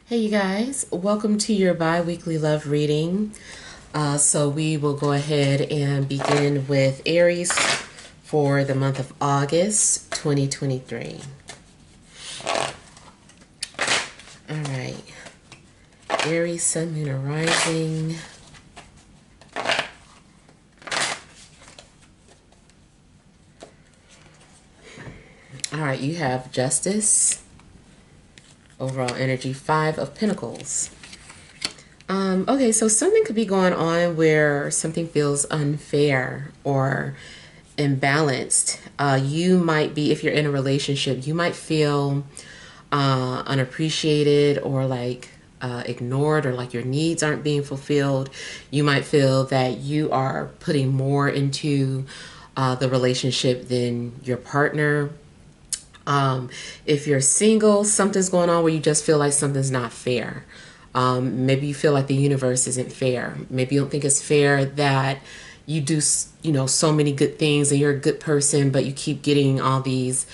Hey you guys, welcome to your bi-weekly love reading. So we will go ahead and begin with Aries for the month of August 2023. All right, Aries, Sun, Moon, and Rising. All right, you have Justice. Overall energy, Five of Pentacles. Okay, so something could be going on where something feels unfair or imbalanced. You might be, if you're in a relationship, you might feel unappreciated or like ignored, or like your needs aren't being fulfilled. You might feel that you are putting more into the relationship than your partner. If you're single, something's going on where you just feel like something's not fair. Maybe you feel like the universe isn't fair. Maybe you don't think it's fair that you do, so many good things and you're a good person, but you keep getting all these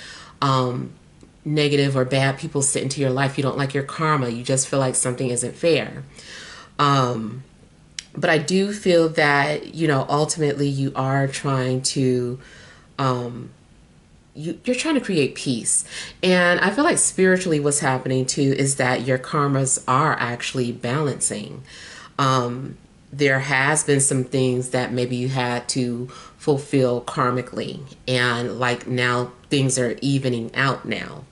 negative or bad people sit into your life. You don't like your karma. You just feel like something isn't fair. But I do feel that, ultimately you are trying to, you're trying to create peace. And I feel like spiritually what's happening too is that your karmas are actually balancing. There has been some things that maybe you had to fulfill karmically, and like now things are evening out now.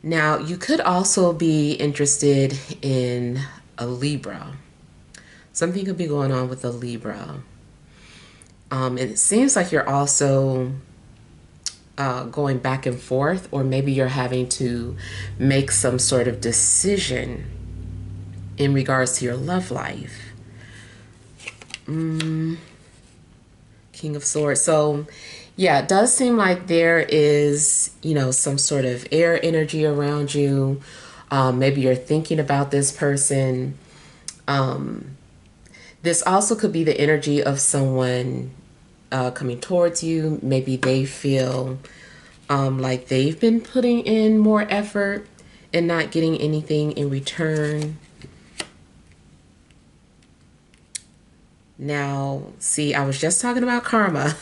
Now you could also be interested in a Libra. Something could be going on with a Libra. It seems like you're also going back and forth, or maybe you're having to make some sort of decision in regards to your love life. King of Swords. So, yeah, it does seem like there is, some sort of air energy around you. Maybe you're thinking about this person. This also could be the energy of someone coming towards you. Maybe they feel like they've been putting in more effort and not getting anything in return. Now, see, I was just talking about karma.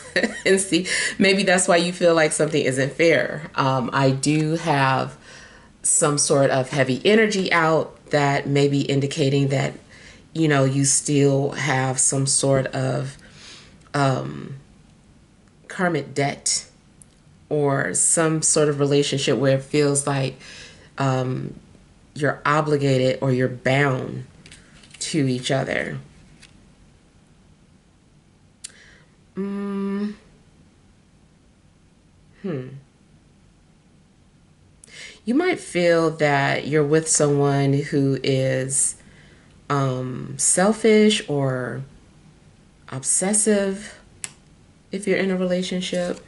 And see, maybe that's why you feel like something isn't fair. I do have some sort of heavy energy out that may be indicating that, you still have some sort of karmic debt, or some sort of relationship where it feels like you're obligated or you're bound to each other. You might feel that you're with someone who is selfish or obsessive if you're in a relationship.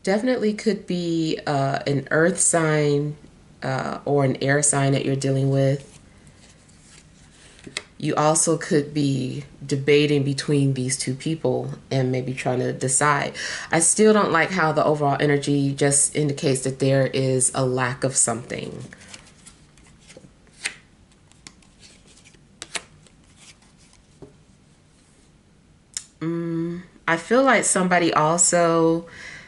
Definitely could be an earth sign or an air sign that you're dealing with. You also could be debating between these two people and maybe trying to decide. I still don't like how the overall energy just indicates that there is a lack of something. I feel like somebody also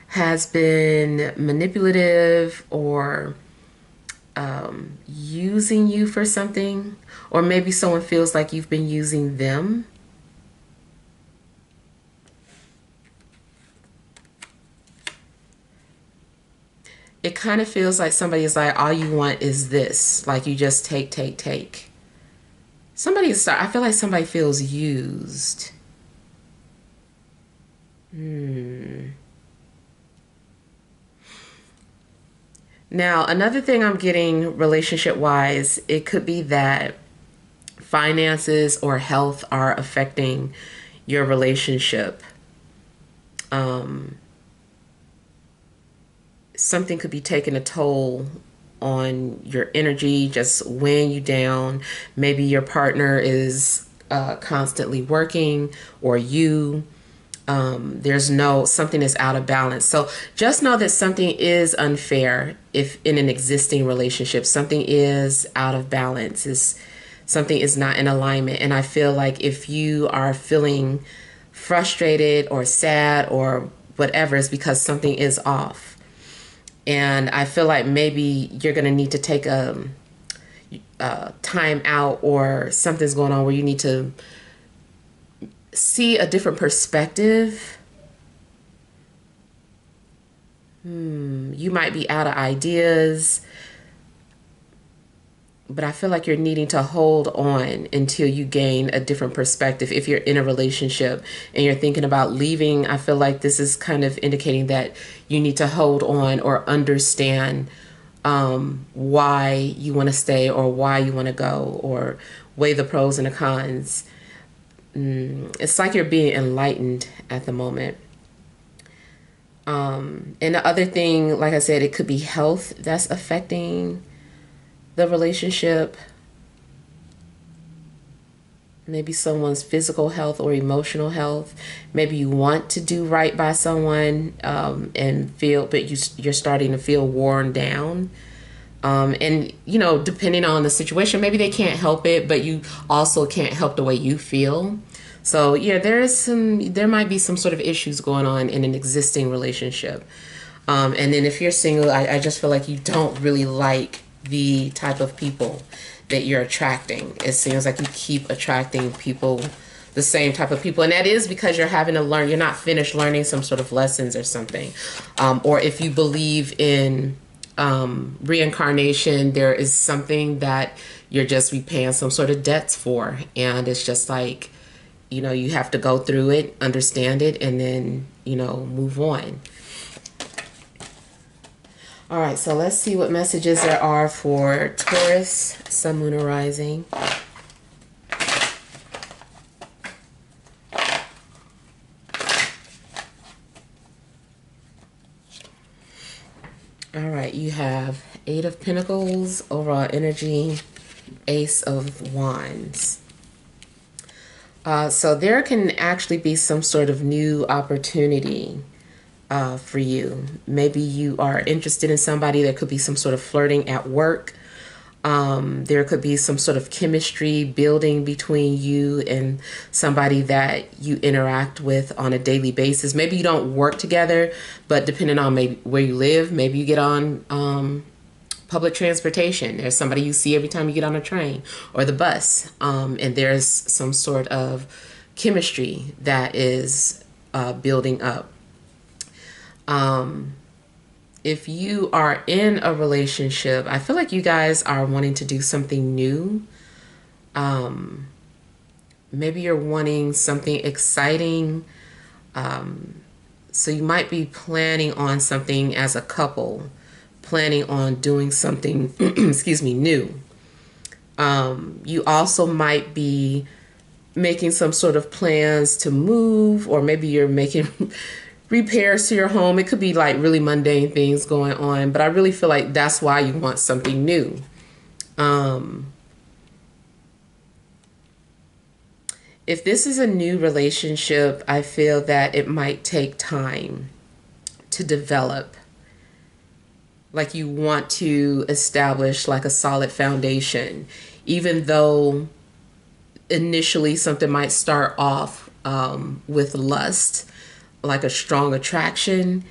has been manipulative or using you for something, or maybe someone feels like you've been using them. It kind of feels like somebody is like, all you want is this. Like you just take, take, take. I feel like somebody feels used. Now, another thing I'm getting relationship-wise, it could be that finances or health are affecting your relationship. Something could be taking a toll on your energy, just weighing you down. Maybe your partner is constantly working, or you There's no, something is out of balance. So just know that something is unfair if in an existing relationship, something is out of balance, is something is not in alignment. And I feel like if you are feeling frustrated or sad or whatever, it's because something is off. And I feel like maybe you're going to need to take a time out, or something's going on where you need to see a different perspective. You might be out of ideas, but I feel like you're needing to hold on until you gain a different perspective. If you're in a relationship and you're thinking about leaving, I feel like this is kind of indicating that you need to hold on or understand why you want to stay or why you want to go, or weigh the pros and the cons. It's like you're being enlightened at the moment. And the other thing, like I said, it could be health that's affecting the relationship. Maybe someone's physical health or emotional health. Maybe you want to do right by someone and feel, but you're starting to feel worn down. And, you know, depending on the situation, maybe they can't help it, but you also can't help the way you feel. So, yeah, there might be some sort of issues going on in an existing relationship. And then if you're single, I just feel like you don't really like the type of people that you're attracting. It seems like you keep attracting people, the same type of people. And that is because you're having to learn, you're not finished learning some sort of lessons or something. Or if you believe in reincarnation, there is something that you're just repaying some sort of debts for. And it's just like, you know, you have to go through it, understand it, and then, you know, move on. All right, so let's see what messages there are for Taurus, Sun, Moon, or Rising. All right, you have Eight of Pentacles, overall energy, Ace of Wands. So there can actually be some sort of new opportunity for you. Maybe you are interested in somebody. There could be some sort of flirting at work. There could be some sort of chemistry building between you and somebody that you interact with on a daily basis. Maybe you don't work together, but depending on maybe where you live, maybe you get on public transportation. There's somebody you see every time you get on a train or the bus, and there's some sort of chemistry that is building up. If you are in a relationship, I feel like you guys are wanting to do something new. Maybe you're wanting something exciting. So you might be planning on something as a couple, planning on doing something, excuse me, new. You also might be making some sort of plans to move, or maybe you're making repairs to your home. It could be like really mundane things going on, but I really feel like that's why you want something new. If this is a new relationship, I feel that it might take time to develop. Like you want to establish like a solid foundation, even though initially something might start off with lust, like a strong attraction.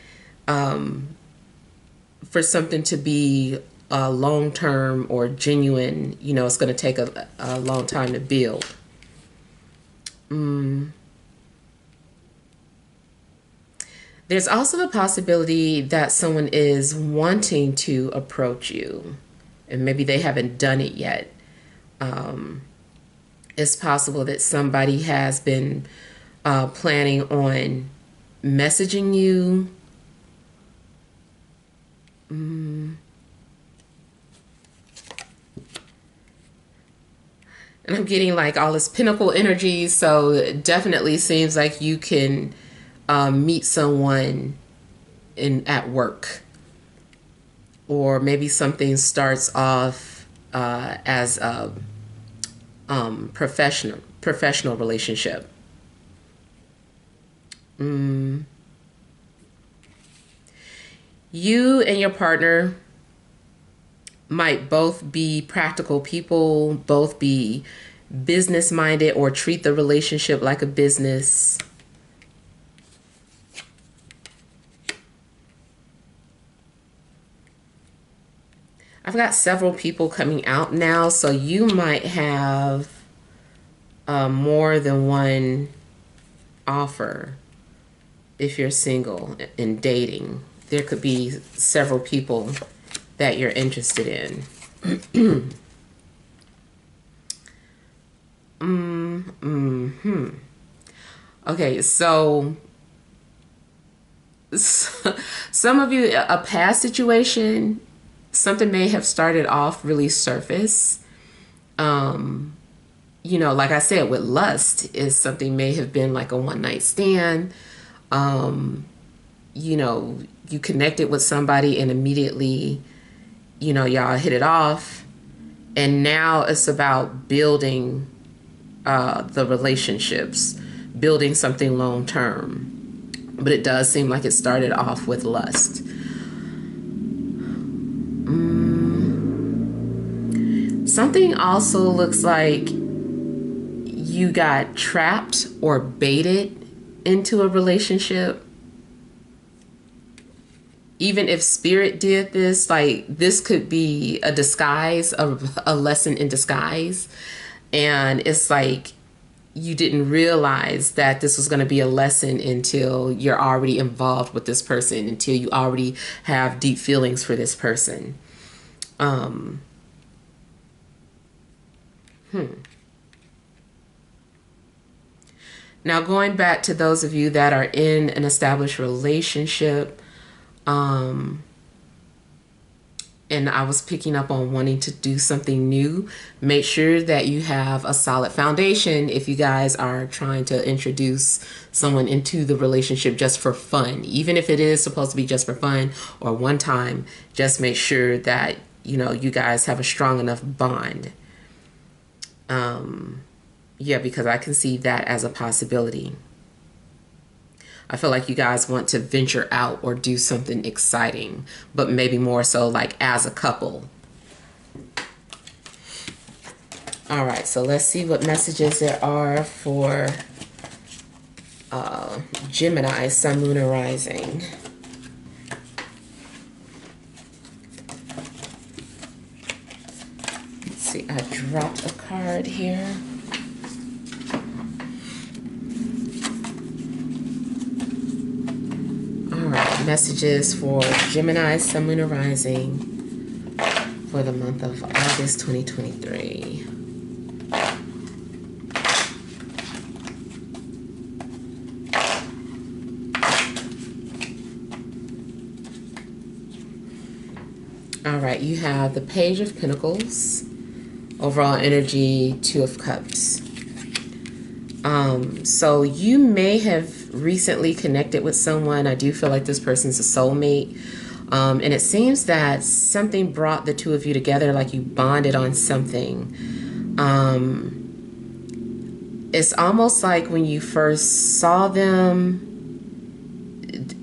For something to be long-term or genuine, you know, it's going to take a long time to build. There's also the possibility that someone is wanting to approach you, and maybe they haven't done it yet. It's possible that somebody has been planning on messaging you. And I'm getting like all this pinnacle energy, so it definitely seems like you can meet someone at work, or maybe something starts off as a professional relationship. You and your partner might both be practical people, both be business minded, or treat the relationship like a business. I've got several people coming out now, so you might have more than one offer if you're single and dating. There could be several people that you're interested in. Okay, so some of you, a past situation, something may have started off really surface. You know, like I said, with lust, is something may have been like a one-night stand. You know, you connected with somebody and immediately, you know, y'all hit it off. And now it's about building the relationships, building something long term. But it does seem like it started off with lust. Something also looks like you got trapped or baited into a relationship. Even if spirit did this, like this could be a disguise, a lesson in disguise. And it's like you didn't realize that this was going to be a lesson until you're already involved with this person, until you already have deep feelings for this person. Now, going back to those of you that are in an established relationship, and I was picking up on wanting to do something new, make sure that you have a solid foundation if you guys are trying to introduce someone into the relationship just for fun. Even if it is supposed to be just for fun or one time, just make sure that, you know, you guys have a strong enough bond. Yeah, because I can see that as a possibility. I feel like you guys want to venture out or do something exciting, but maybe more so like as a couple. All right, so let's see what messages there are for Gemini, Sun, Moon, and Rising. Let's see, I dropped a card here. Messages for Gemini, Sun, Moon, and Rising for the month of August 2023. All right, you have the Page of Pentacles, overall energy, Two of Cups. So you may have recently connected with someone. I do feel like this person's a soulmate. And it seems that something brought the two of you together, like you bonded on something. It's almost like when you first saw them,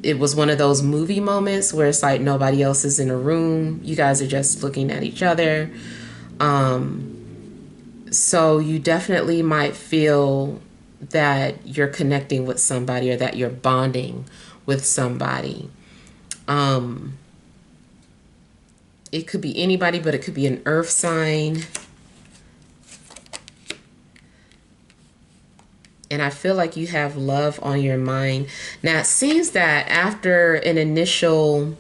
it was one of those movie moments where it's like nobody else is in a room. You guys are just looking at each other. So you definitely might feel that you're connecting with somebody or that you're bonding with somebody. It could be anybody, but it could be an earth sign. And I feel like you have love on your mind. Now, it seems that after an initial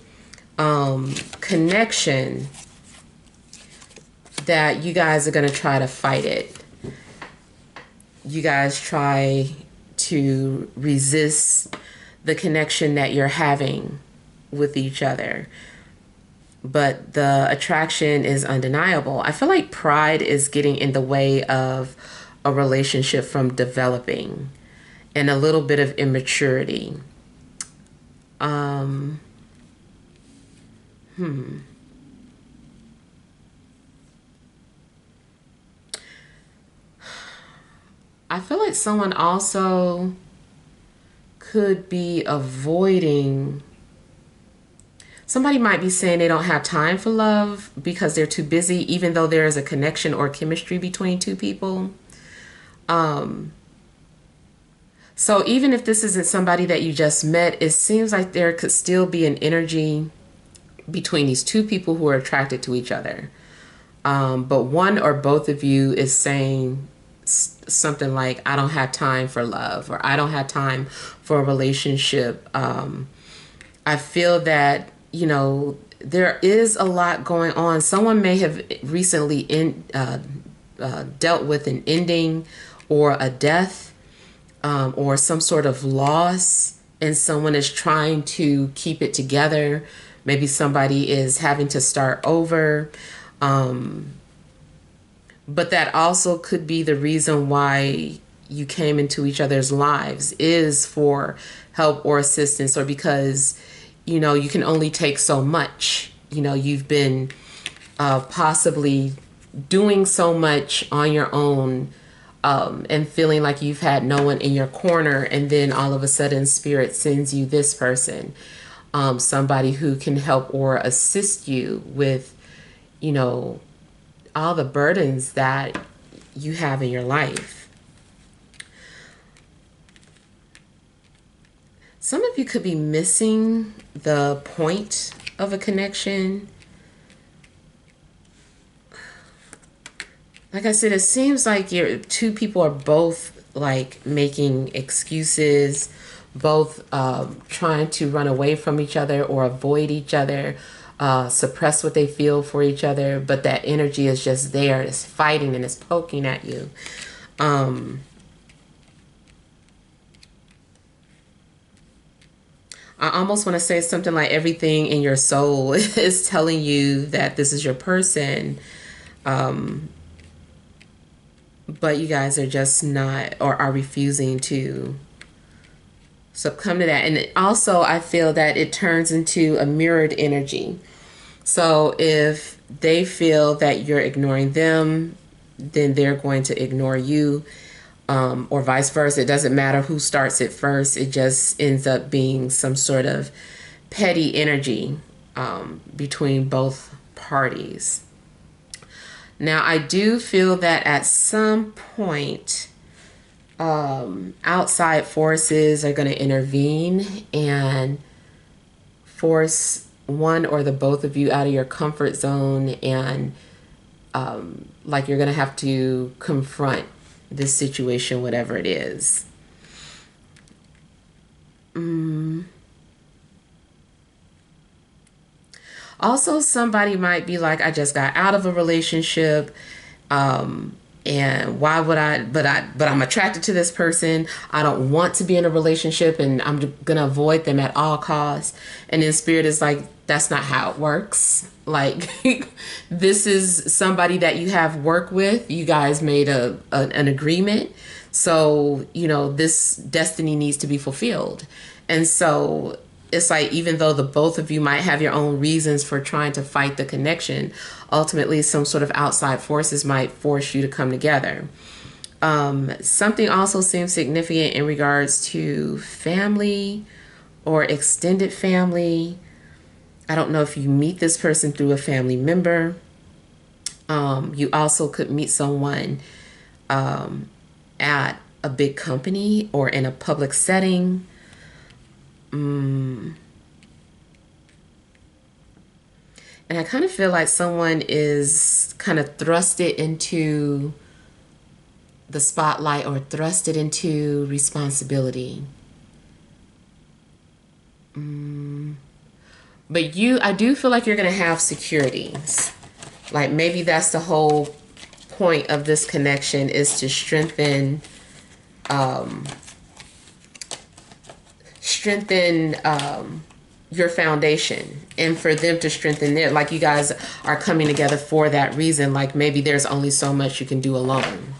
connection, that you guys are going to try to fight it. You guys try to resist the connection that you're having with each other. But the attraction is undeniable. I feel like pride is getting in the way of a relationship from developing, and a little bit of immaturity. I feel like someone also could be avoiding. Somebody might be saying they don't have time for love because they're too busy, even though there is a connection or chemistry between two people. So even if this isn't somebody that you just met, it seems like there could still be an energy between these two people who are attracted to each other. But one or both of you is saying something like, I don't have time for love, or I don't have time for a relationship. I feel that, you know, there is a lot going on. Someone may have recently dealt with an ending or a death, or some sort of loss, and someone is trying to keep it together. Maybe somebody is having to start over. But that also could be the reason why you came into each other's lives, is for help or assistance, or because, you know, you can only take so much. You know, you've been possibly doing so much on your own, and feeling like you've had no one in your corner, and then all of a sudden Spirit sends you this person, somebody who can help or assist you with, you know, all the burdens that you have in your life. Some of you could be missing the point of a connection. Like I said, it seems like two people are both like making excuses, both trying to run away from each other or avoid each other, suppress what they feel for each other, but that energy is just there. It's fighting and it's poking at you. I almost want to say something like everything in your soul is telling you that this is your person. But you guys are just not, or are refusing to succumb to that. And also, I feel that it turns into a mirrored energy. So if they feel that you're ignoring them, then they're going to ignore you, or vice versa. It doesn't matter who starts it first. It just ends up being some sort of petty energy between both parties. Now, I do feel that at some point, outside forces are going to intervene and force one or the both of you out of your comfort zone, and like you're going to have to confront this situation, whatever it is. Also, somebody might be like, I just got out of a relationship, and why would but I'm attracted to this person. I don't want to be in a relationship, and I'm gonna avoid them at all costs. And then Spirit is like, that's not how it works. Like, this is somebody that you have work with. You guys made an agreement. So, you know, this destiny needs to be fulfilled. And so it's like, even though the both of you might have your own reasons for trying to fight the connection, ultimately some sort of outside forces might force you to come together. Something also seems significant in regards to family or extended family. I don't know if you meet this person through a family member. You also could meet someone at a big company or in a public setting. And I kind of feel like someone is kind of thrusted into the spotlight or thrusted into responsibility. But I do feel like you're going to have securities. Like, maybe that's the whole point of this connection, is to strengthen your foundation, and for them to strengthen their, like, you guys are coming together for that reason. Like, maybe there's only so much you can do alone.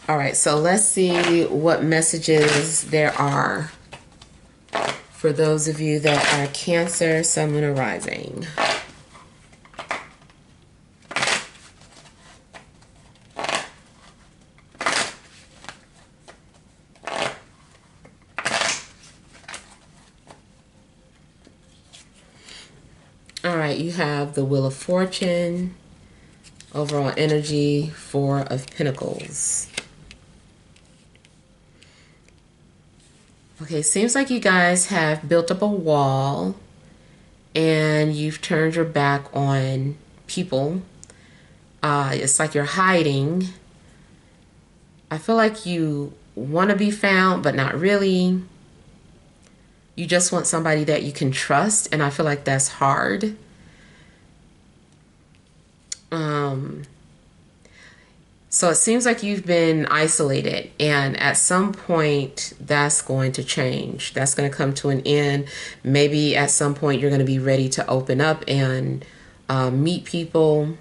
All right, so let's see what messages there are for those of you that are Cancer, Sun, Moon, or Rising. All right, you have the Wheel of Fortune, overall energy, Four of Pentacles. Okay, seems like you guys have built up a wall and you've turned your back on people. It's like you're hiding. I feel like you want to be found, but not really. You just want somebody that you can trust, and I feel like that's hard. So it seems like you've been isolated, and at some point that's going to change. That's going to come to an end. Maybe at some point you're going to be ready to open up and meet people.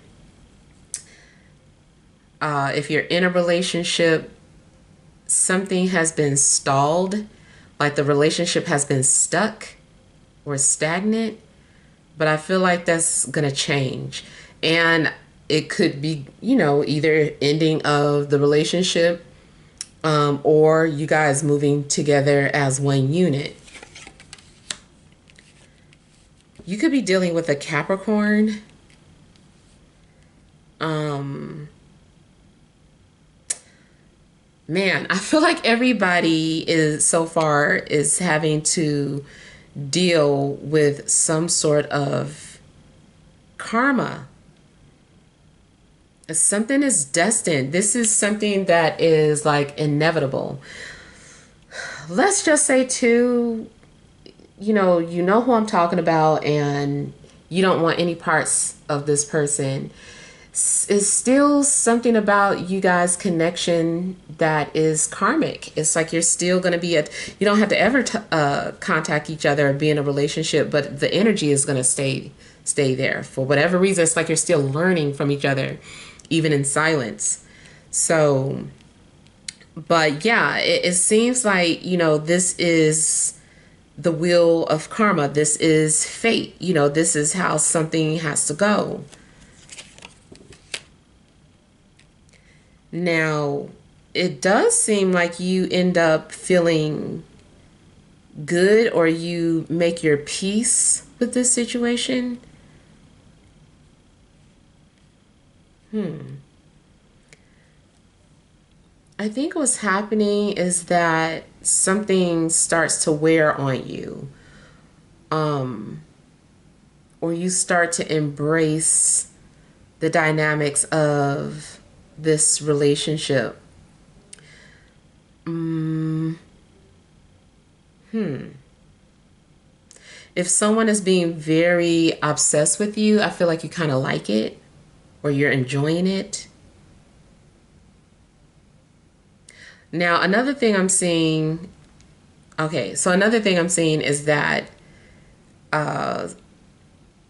If you're in a relationship, something has been stalled, like the relationship has been stuck or stagnant, but I feel like that's going to change. And it could be, you know, either ending of the relationship or you guys moving together as one unit. You could be dealing with a Capricorn. Man, I feel like everybody is so far is having to deal with some sort of karma. Something is destined. This is something that is like inevitable. Let's just say too, you know who I'm talking about, and you don't want any parts of this person. It's still something about you guys' connection that is karmic. It's like you're still going to be you don't have to ever contact each other or be in a relationship, but the energy is going to stay there for whatever reason. It's like you're still learning from each other, even in silence. So, but yeah, it seems like, you know, this is the wheel of karma. This is fate. You know, this is how something has to go. Now, it does seem like you end up feeling good, or you make your peace with this situation. I think what's happening is that something starts to wear on you. Or you start to embrace the dynamics of this relationship. If someone is being very obsessed with you, I feel like you kind of like it, or you're enjoying it. Now, another thing I'm seeing, is that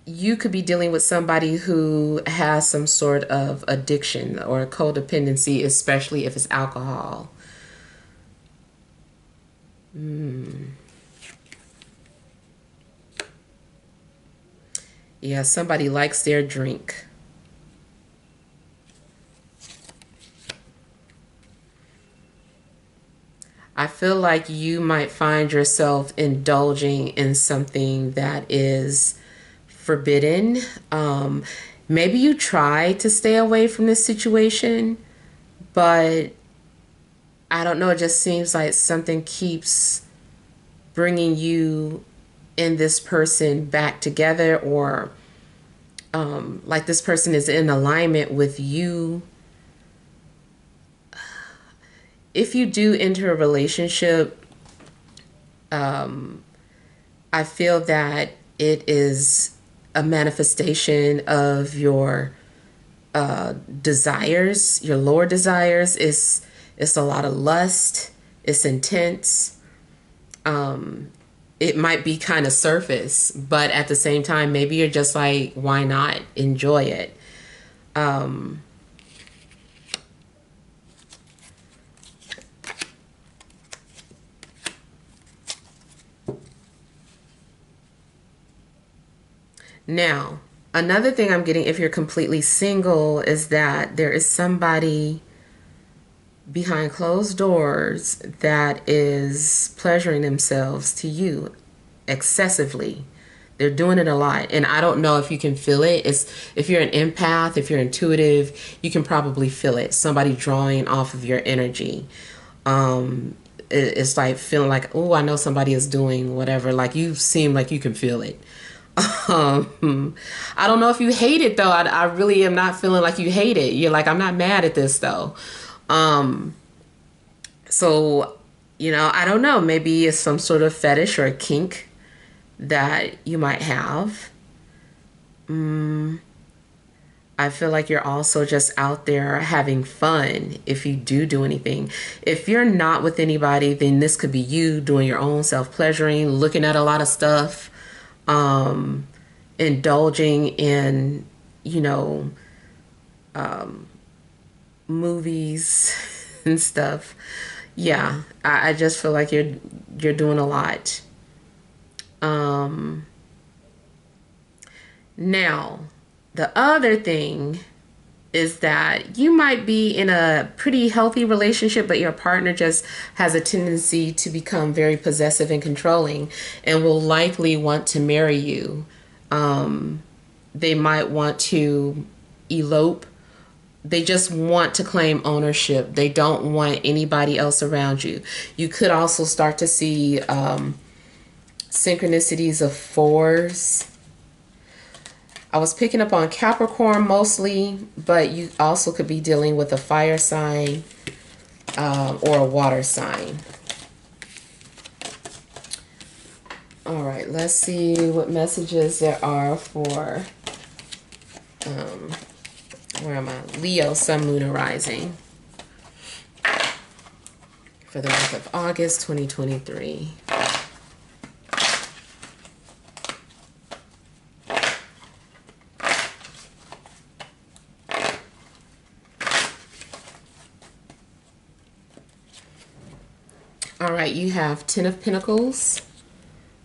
you could be dealing with somebody who has some sort of addiction or codependency, especially if it's alcohol. Yeah, somebody likes their drink. I feel like you might find yourself indulging in something that is forbidden. Maybe you try to stay away from this situation, but I don't know. It just seems like something keeps bringing you and this person back together, or like this person is in alignment with you. If you do enter a relationship, I feel that it is a manifestation of your desires, your lower desires. It's a lot of lust. It's intense. It might be kind of surface, but at the same time, maybe you're just like, why not enjoy it? Now, another thing I'm getting, if you're completely single, is that there is somebody behind closed doors that is pleasuring themselves to you excessively. They're doing it a lot. And I don't know if you can feel it. If you're an empath, if you're intuitive, you can probably feel it. Somebody drawing off of your energy. It's like feeling like, oh, I know somebody is doing whatever. Like you seem like you can feel it. I don't know if you hate it though. I really am not feeling like you hate it. You're like, I'm not mad at this though. So, I don't know. Maybe it's some sort of fetish or a kink that you might have. I feel like you're also just out there having fun if you do anything. If you're not with anybody, then this could be you doing your own self-pleasuring, looking at a lot of stuff, indulging in, movies and stuff. Yeah, I just feel like you're doing a lot. Now, the other thing is that you might be in a pretty healthy relationship, but your partner just has a tendency to become very possessive and controlling and will likely want to marry you. They might want to elope. They just want to claim ownership. They don't want anybody else around you. You could also start to see synchronicities of fours. I was picking up on Capricorn mostly, but you also could be dealing with a fire sign or a water sign. All right, let's see what messages there are for, where am I? Leo, Sun, Moon, and Rising for the month of August 2023. All right, you have 10 of Pentacles,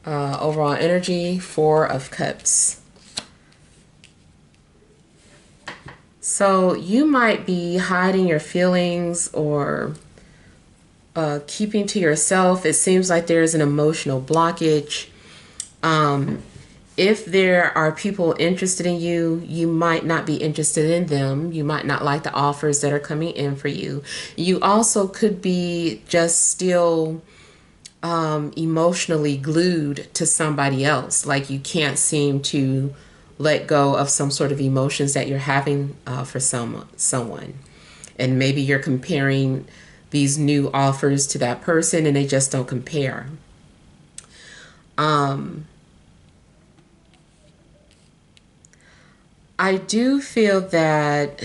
overall energy, 4 of Cups. So you might be hiding your feelings or keeping to yourself. It seems like there's an emotional blockage. If there are people interested in you, you might not be interested in them. You might not like the offers that are coming in for you. You also could be just still emotionally glued to somebody else. Like you can't seem to let go of some sort of emotions that you're having for someone. And maybe you're comparing these new offers to that person and they just don't compare. I do feel that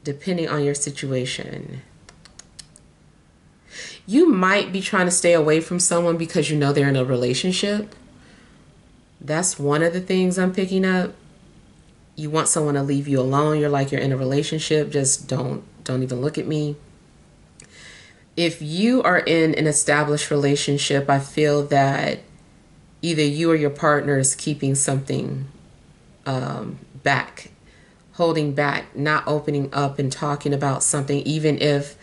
depending on your situation, you might be trying to stay away from someone because you know they're in a relationship. That's one of the things I'm picking up. You want someone to leave you alone. You're like, you're in a relationship. Just don't even look at me. If you are in an established relationship, I feel that either you or your partner is keeping something back, holding back, not opening up and talking about something, even if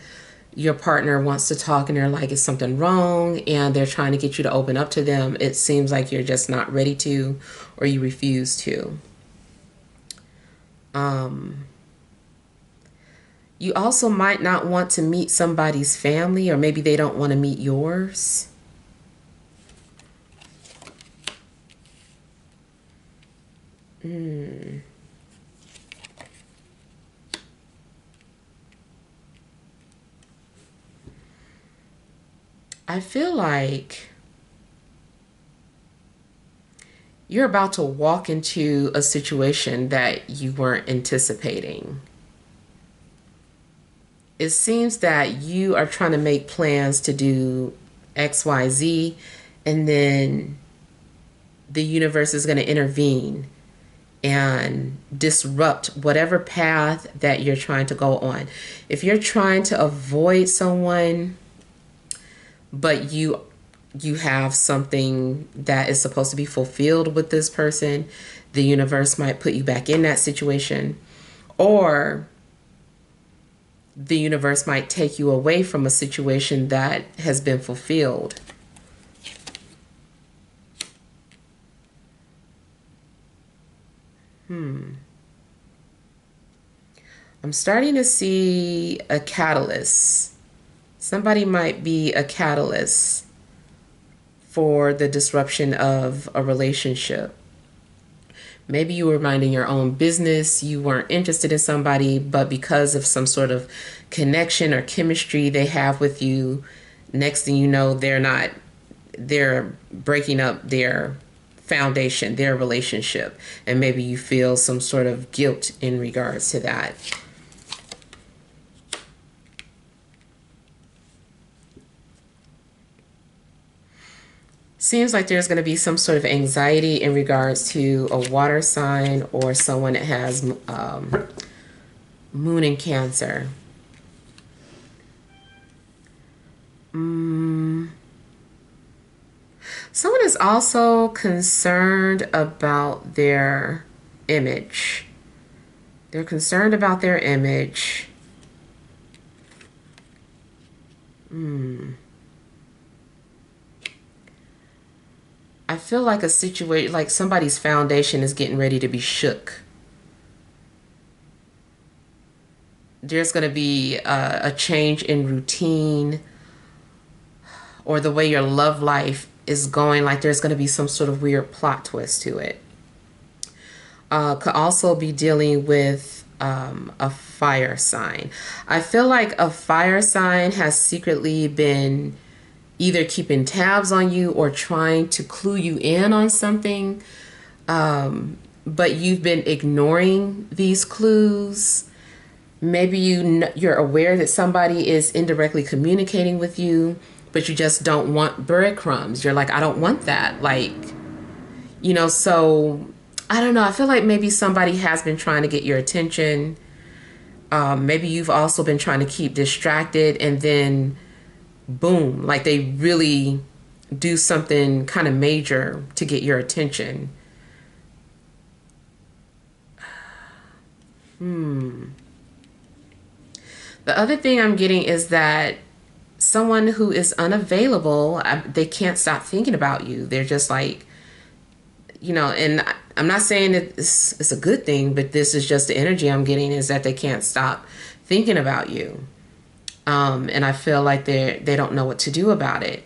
your partner wants to talk and they're like, is something wrong? And they're trying to get you to open up to them. It seems like you're just not ready to, or you refuse to. You also might not want to meet somebody's family, or maybe they don't want to meet yours. I feel like you're about to walk into a situation that you weren't anticipating. It seems that you are trying to make plans to do X, Y, Z, and then the universe is going to intervene and disrupt whatever path that you're trying to go on. If you're trying to avoid someone, but you have something that is supposed to be fulfilled with this person, the universe might put you back in that situation, or the universe might take you away from a situation that has been fulfilled. I'm starting to see a catalyst. Somebody might be a catalyst for the disruption of a relationship. Maybe you were minding your own business, you weren't interested in somebody, but because of some sort of connection or chemistry they have with you, next thing you know, they're breaking up their foundation, their relationship, and maybe you feel some sort of guilt in regards to that. Seems like there's going to be some sort of anxiety in regards to a water sign or someone that has moon in Cancer. Someone is also concerned about their image. They're concerned about their image. I feel like a situation, like somebody's foundation is getting ready to be shook. There's going to be a change in routine or the way your love life is going. Like there's going to be some sort of weird plot twist to it. Could also be dealing with a fire sign. I feel like a fire sign has secretly been either keeping tabs on you or trying to clue you in on something, but you've been ignoring these clues. Maybe you're aware that somebody is indirectly communicating with you, but you just don't want breadcrumbs. You're like, I don't want that. Like, you know, so I don't know. I feel like maybe somebody has been trying to get your attention. Maybe you've also been trying to keep distracted, and then boom, like they really do something kind of major to get your attention. The other thing I'm getting is that someone who is unavailable, they can't stop thinking about you. They're just like, you know, and I'm not saying that it's a good thing, but this is just the energy I'm getting, is that they can't stop thinking about you. And I feel like they don't know what to do about it.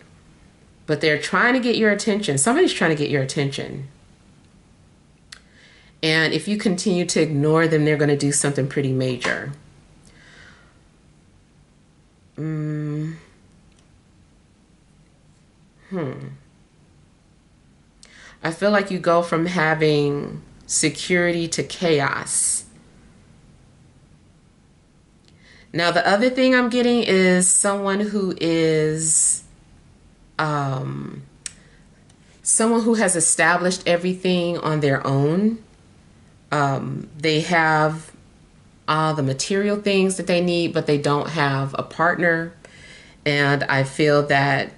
But they're trying to get your attention. Somebody's trying to get your attention. And if you continue to ignore them, they're going to do something pretty major. I feel like you go from having security to chaos. Now, the other thing I'm getting is someone who is someone who has established everything on their own. They have all the material things that they need, but they don't have a partner. And I feel that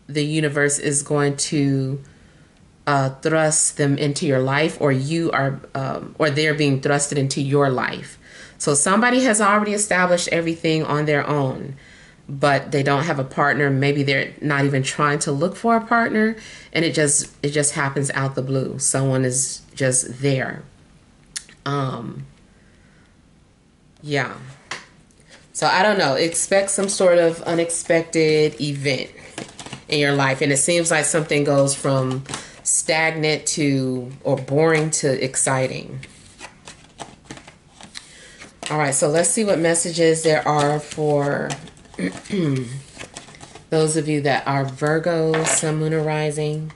the universe is going to thrust them into your life, or you are, or they're being thrusted into your life. So somebody has already established everything on their own, but they don't have a partner. Maybe they're not even trying to look for a partner, and it just happens out the blue. Someone is just there. Yeah. So I don't know. Expect some sort of unexpected event in your life, and it seems like something goes from stagnant to, or boring to, exciting. All right, so let's see what messages there are for those of you that are Virgo, Sun, Moon, or Rising.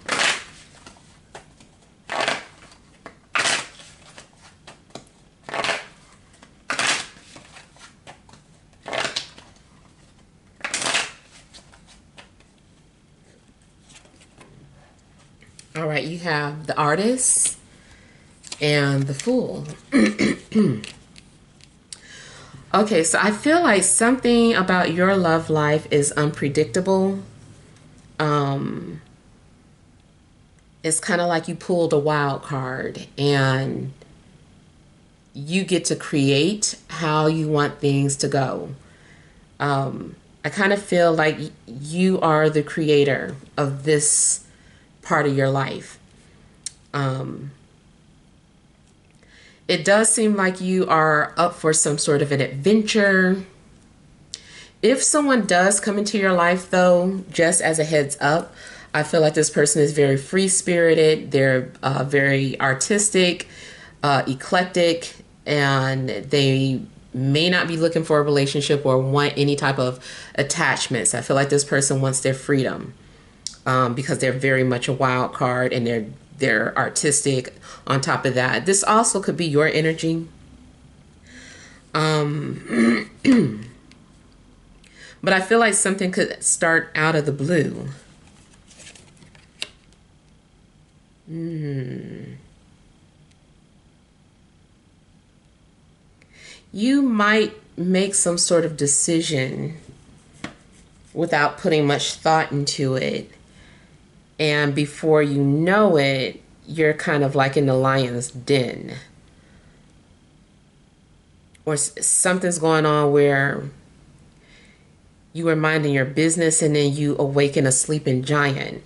All right, you have the Artist and the Fool. Okay, so I feel like something about your love life is unpredictable. It's kind of like you pulled a wild card, and you get to create how you want things to go. I kind of feel like you are the creator of this part of your life. It does seem like you are up for some sort of an adventure. If someone does come into your life, though, just as a heads up, I feel like this person is very free-spirited. They're very artistic, eclectic, and they may not be looking for a relationship or want any type of attachments. I feel like this person wants their freedom because they're very much a wild card, and they're artistic. On top of that, this also could be your energy. But I feel like something could start out of the blue. You might make some sort of decision without putting much thought into it. And before you know it, you're kind of like in the lion's den. Or something's going on where you were minding your business and then you awaken a sleeping giant.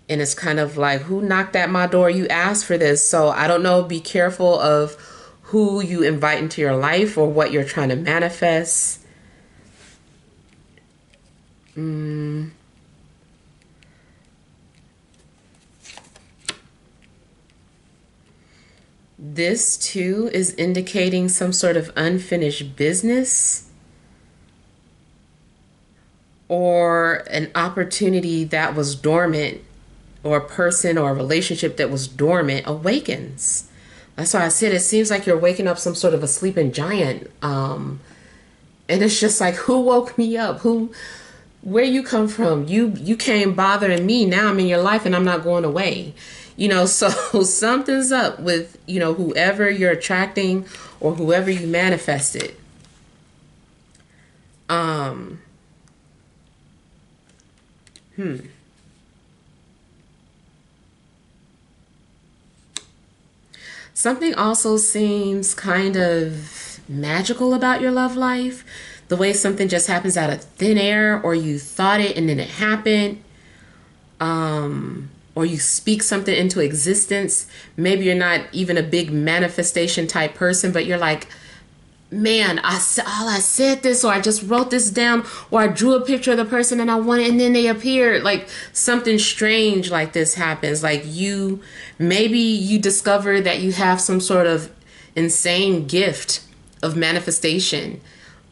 And it's kind of like, who knocked at my door? You asked for this. So I don't know. Be careful of who you invite into your life or what you're trying to manifest. This too is indicating some sort of unfinished business or an opportunity that was dormant, or a person or a relationship that was dormant awakens. That's why I said it seems like you're waking up some sort of a sleeping giant. And it's just like, who woke me up? Where you come from? You came bothering me. Now I'm in your life and I'm not going away. So something's up with, whoever you're attracting or whoever you manifested. Something also seems kind of magical about your love life. The way something just happens out of thin air, or you thought it and then it happened. Or you speak something into existence. Maybe you're not even a big manifestation type person, but you're like, man, I said this, or I just wrote this down, or I drew a picture of the person and I wanted, and then they appeared. Like something strange like this happens. Like maybe you discover that you have some sort of insane gift of manifestation.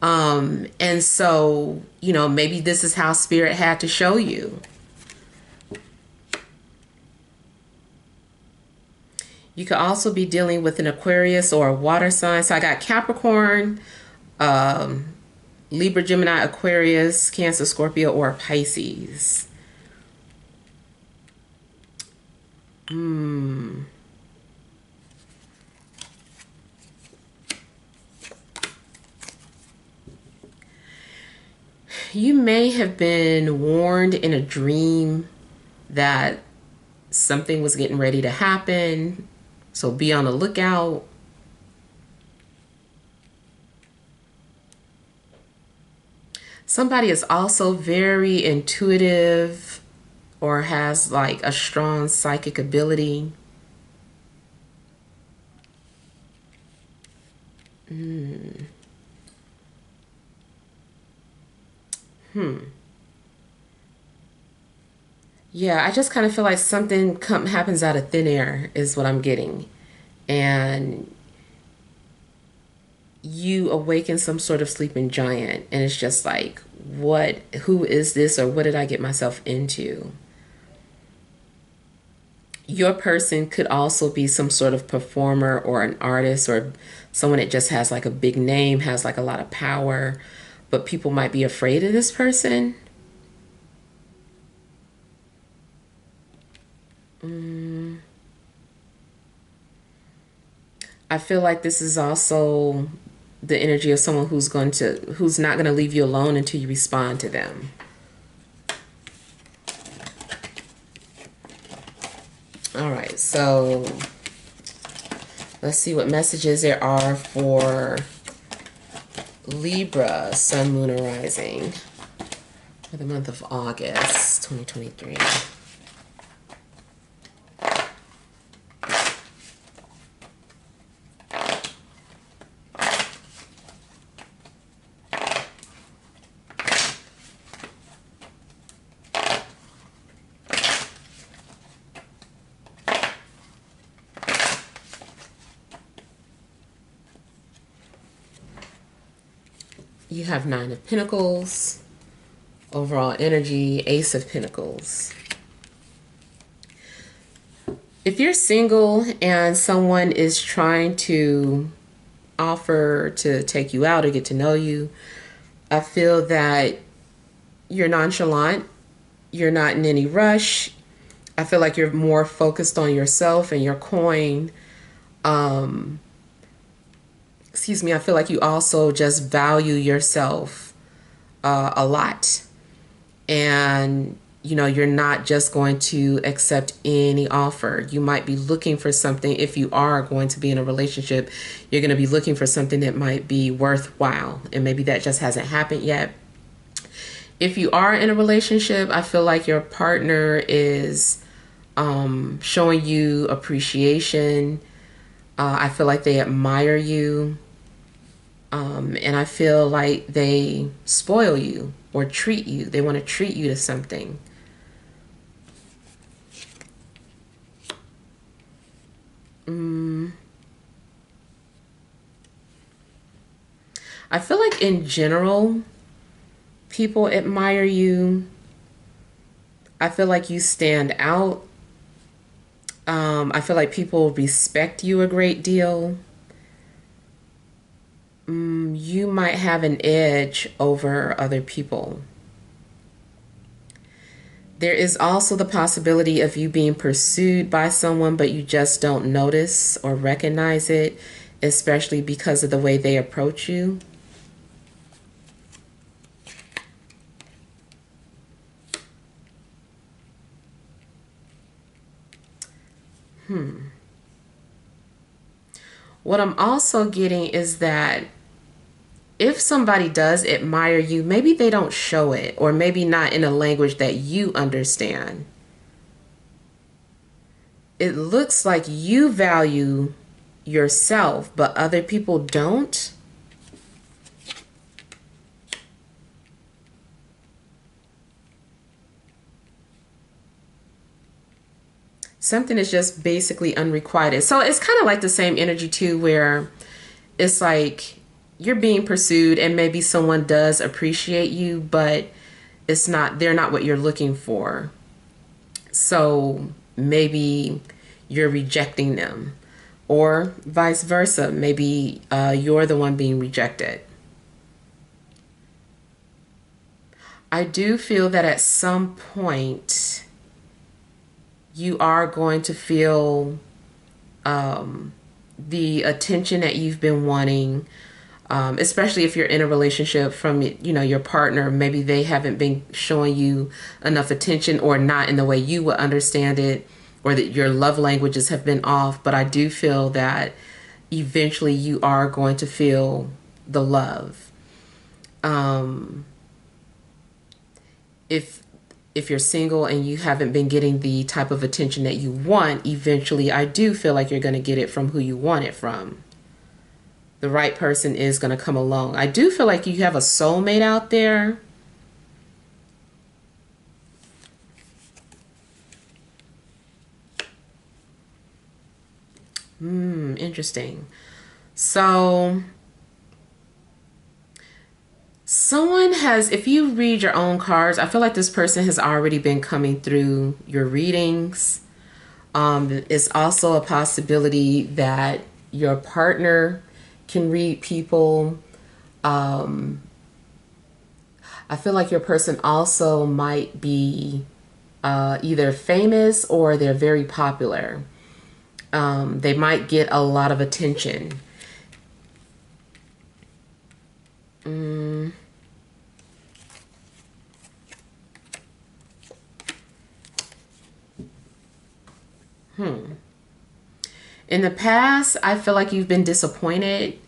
And so, maybe this is how spirit had to show you. You could also be dealing with an Aquarius or a water sign. So I got Capricorn, Libra, Gemini, Aquarius, Cancer, Scorpio, or Pisces. You may have been warned in a dream that something was getting ready to happen. So be on the lookout. Somebody is also very intuitive or has like a strong psychic ability. Yeah, I just kind of feel like something happens out of thin air is what I'm getting. And you awaken some sort of sleeping giant. And it's just like, who is this, or what did I get myself into? Your person could also be some sort of performer or an artist or someone that just has like a big name, has like a lot of power, but people might be afraid of this person. I feel like this is also the energy of someone who's not going to leave you alone until you respond to them. All right, so let's see what messages there are for Libra, Sun, Moon, or Rising for the month of August 2023. You have Nine of Pentacles. Overall energy, Ace of Pentacles. If you're single and someone is trying to offer to take you out or get to know you, I feel that you're nonchalant. You're not in any rush. I feel like you're more focused on yourself and your coin. Excuse me. I feel like you also just value yourself a lot. And, you know, you're not just going to accept any offer. You might be looking for something. If you are going to be in a relationship, you're going to be looking for something that might be worthwhile. And maybe that just hasn't happened yet. If you are in a relationship, I feel like your partner is showing you appreciation. I feel like they admire you. And I feel like they spoil you or treat you. They want to treat you to something. I feel like in general, people admire you. I feel like you stand out. I feel like people respect you a great deal. You might have an edge over other people. There is also the possibility of you being pursued by someone, but you just don't notice or recognize it, especially because of the way they approach you. What I'm also getting is that if somebody does admire you, maybe they don't show it, or maybe not in a language that you understand. It looks like you value yourself, but other people don't. Something is just basically unrequited. So it's kind of like the same energy too, where it's like you're being pursued and maybe someone does appreciate you, but they're not what you're looking for. So maybe you're rejecting them, or vice versa. Maybe you're the one being rejected. I do feel that at some point you are going to feel the attention that you've been wanting, especially if you're in a relationship from, your partner. Maybe they haven't been showing you enough attention, or not in the way you would understand it, or that your love languages have been off. But I do feel that eventually you are going to feel the love. If you're single and you haven't been getting the type of attention that you want, eventually I do feel like you're going to get it from who you want it from. The right person is going to come along. I do feel like you have a soulmate out there. Interesting. So someone has, if you read your own cards, I feel like this person has already been coming through your readings. It's also a possibility that your partner can read people. I feel like your person also might be either famous or they're very popular. They might get a lot of attention. In the past, I feel like you've been disappointed.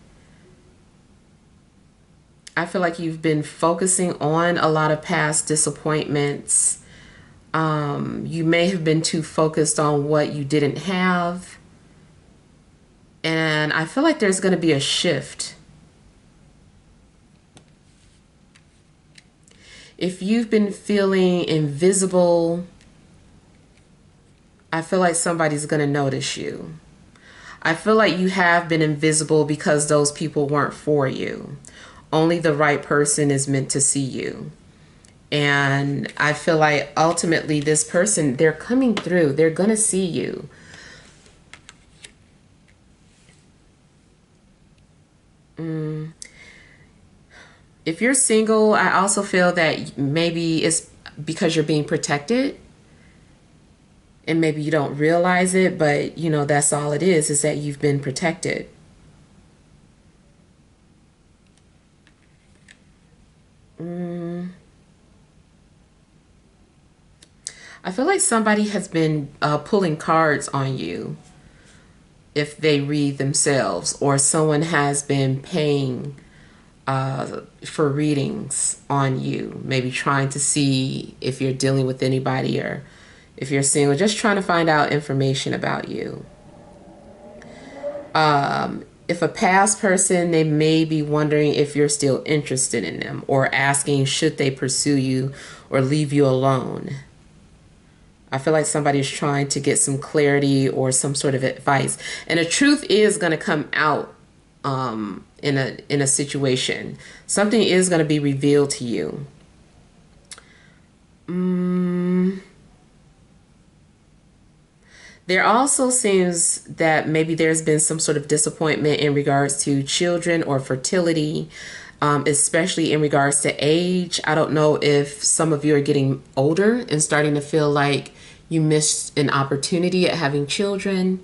I feel like you've been focusing on a lot of past disappointments. You may have been too focused on what you didn't have. And I feel like there's going to be a shift. If you've been feeling invisible, I feel like somebody's going to notice you. I feel like you have been invisible because those people weren't for you. only the right person is meant to see you. And I feel like ultimately this person, they're coming through. They're going to see you. If you're single, I also feel that maybe it's because you're being protected. And maybe you don't realize it, but you know, that's all it is that you've been protected. I feel like somebody has been pulling cards on you if they read themselves, or someone has been paying for readings on you, maybe trying to see if you're dealing with anybody or if you're single, just trying to find out information about you. If a past person, they may be wondering if you're still interested in them, or asking should they pursue you or leave you alone. I feel like somebody is trying to get some clarity or some sort of advice. And the truth is going to come out in a situation. Something is going to be revealed to you. There also seems that maybe there's been some sort of disappointment in regards to children or fertility, especially in regards to age. I don't know if some of you are getting older and starting to feel like you missed an opportunity at having children.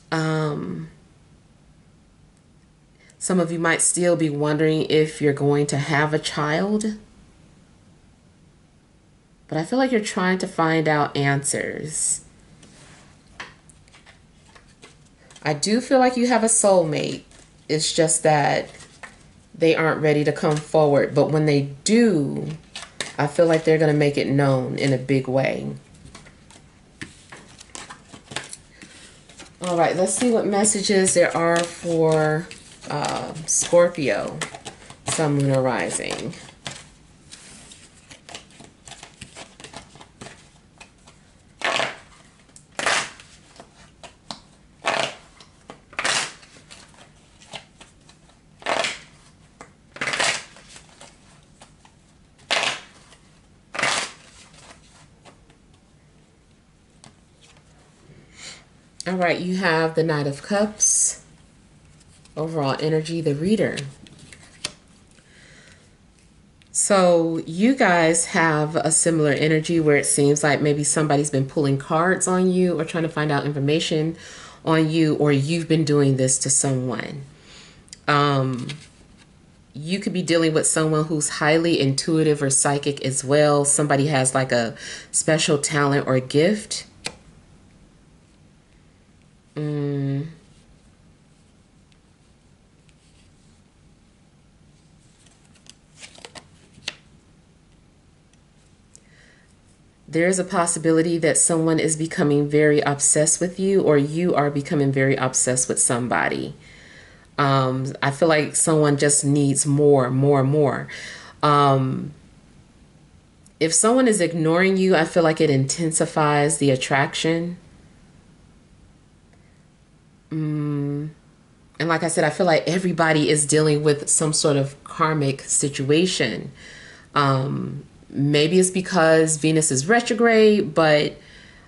Some of you might still be wondering if you're going to have a child. But I feel like you're trying to find out answers. I do feel like you have a soulmate. It's just that they aren't ready to come forward. But when they do, I feel like they're going to make it known in a big way. All right, let's see what messages there are for Scorpio, Sun, Lunar, Rising. All right, you have the Knight of Cups, overall energy, the reader. So you guys have a similar energy where it seems like maybe somebody's been pulling cards on you or trying to find out information on you, or you've been doing this to someone. You could be dealing with someone who's highly intuitive or psychic as well. Somebody has like a special talent or gift. There's a possibility that someone is becoming very obsessed with you, or you are becoming very obsessed with somebody. I feel like someone just needs more. If someone is ignoring you, I feel like it intensifies the attraction. And like I said, I feel like everybody is dealing with some sort of karmic situation. Maybe it's because Venus is retrograde, but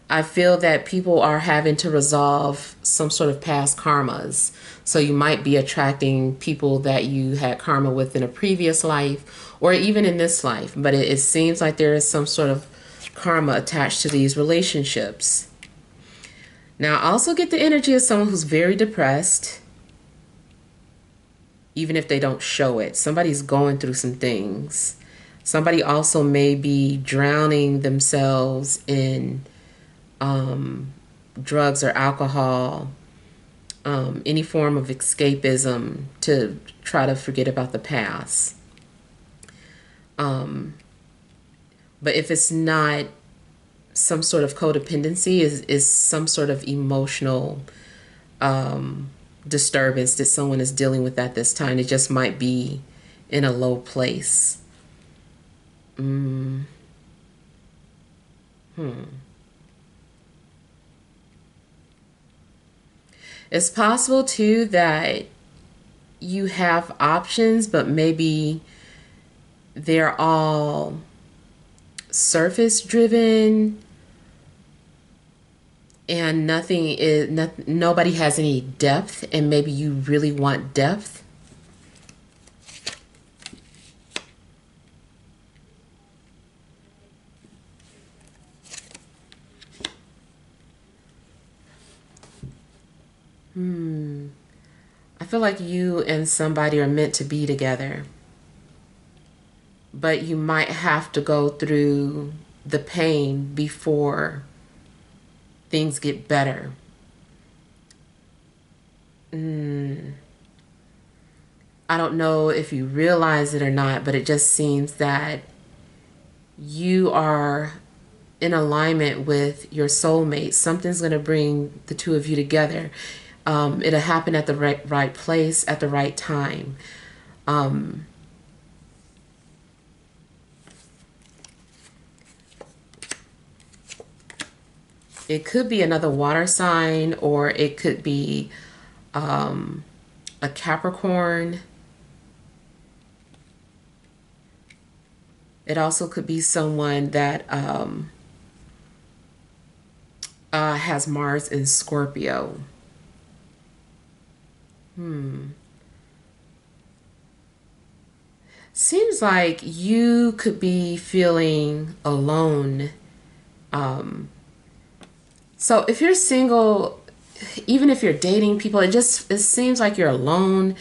I feel that people are having to resolve some sort of past karmas. So you might be attracting people that you had karma with in a previous life, or even in this life. But it seems like there is some sort of karma attached to these relationships. Now, I also get the energy of someone who's very depressed, even if they don't show it. Somebody's going through some things. Somebody also may be drowning themselves in drugs or alcohol, any form of escapism to try to forget about the past. But if it's not some sort of codependency, is some sort of emotional disturbance that someone is dealing with at this time. It just might be in a low place. It's possible too that you have options, but maybe they're all surface driven and nobody has any depth, and maybe you really want depth. I feel like you and somebody are meant to be together, but you might have to go through the pain before things get better. I don't know if you realize it or not, but it just seems that you are in alignment with your soulmate. Something's going to bring the two of you together. It'll happen at the right place at the right time. It could be another water sign, or it could be a Capricorn. It also could be someone that has Mars in Scorpio. Seems like you could be feeling alone. So if you're single, even if you're dating people, it seems like you're alone,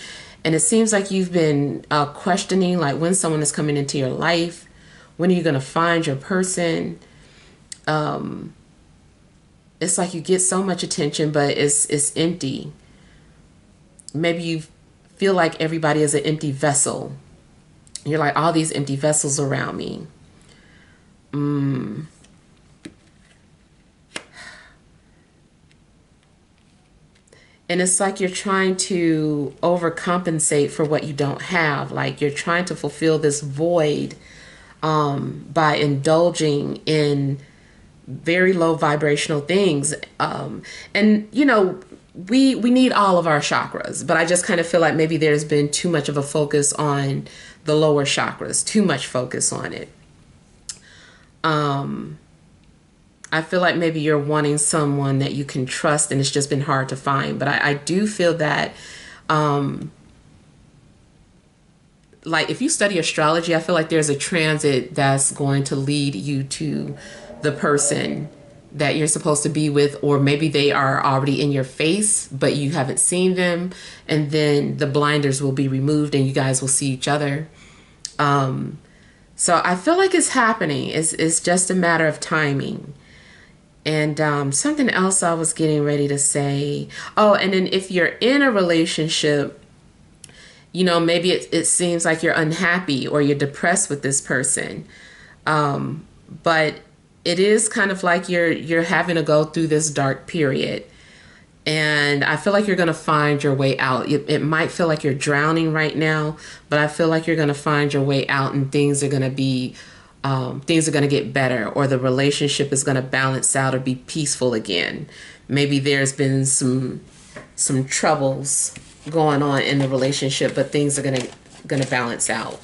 and it seems like you've been questioning, like, when someone is coming into your life, when are you going to find your person? It's like you get so much attention, but it's empty. Maybe you feel like everybody is an empty vessel. You're like, all these empty vessels around me. And it's like you're trying to overcompensate for what you don't have. Like you're trying to fulfill this void by indulging in very low vibrational things. And, you know, we need all of our chakras, but I just kind of feel like maybe there's been too much of a focus on the lower chakras, too much focus on it. I feel like maybe you're wanting someone that you can trust, and it's just been hard to find. But I do feel that, like, if you study astrology, I feel like there's a transit that's going to lead you to the person that you're supposed to be with, or maybe they are already in your face, but you haven't seen them. And then the blinders will be removed and you guys will see each other. So I feel like it's happening. It's just a matter of timing. And something else I was getting ready to say. Oh, and then if you're in a relationship, you know, maybe it seems like you're unhappy or you're depressed with this person. But it is kind of like you're having to go through this dark period. And I feel like you're going to find your way out. It might feel like you're drowning right now, but I feel like you're going to find your way out, and things are going to get better, or the relationship is going to balance out or be peaceful again. Maybe there's been some troubles going on in the relationship, but things are going to balance out.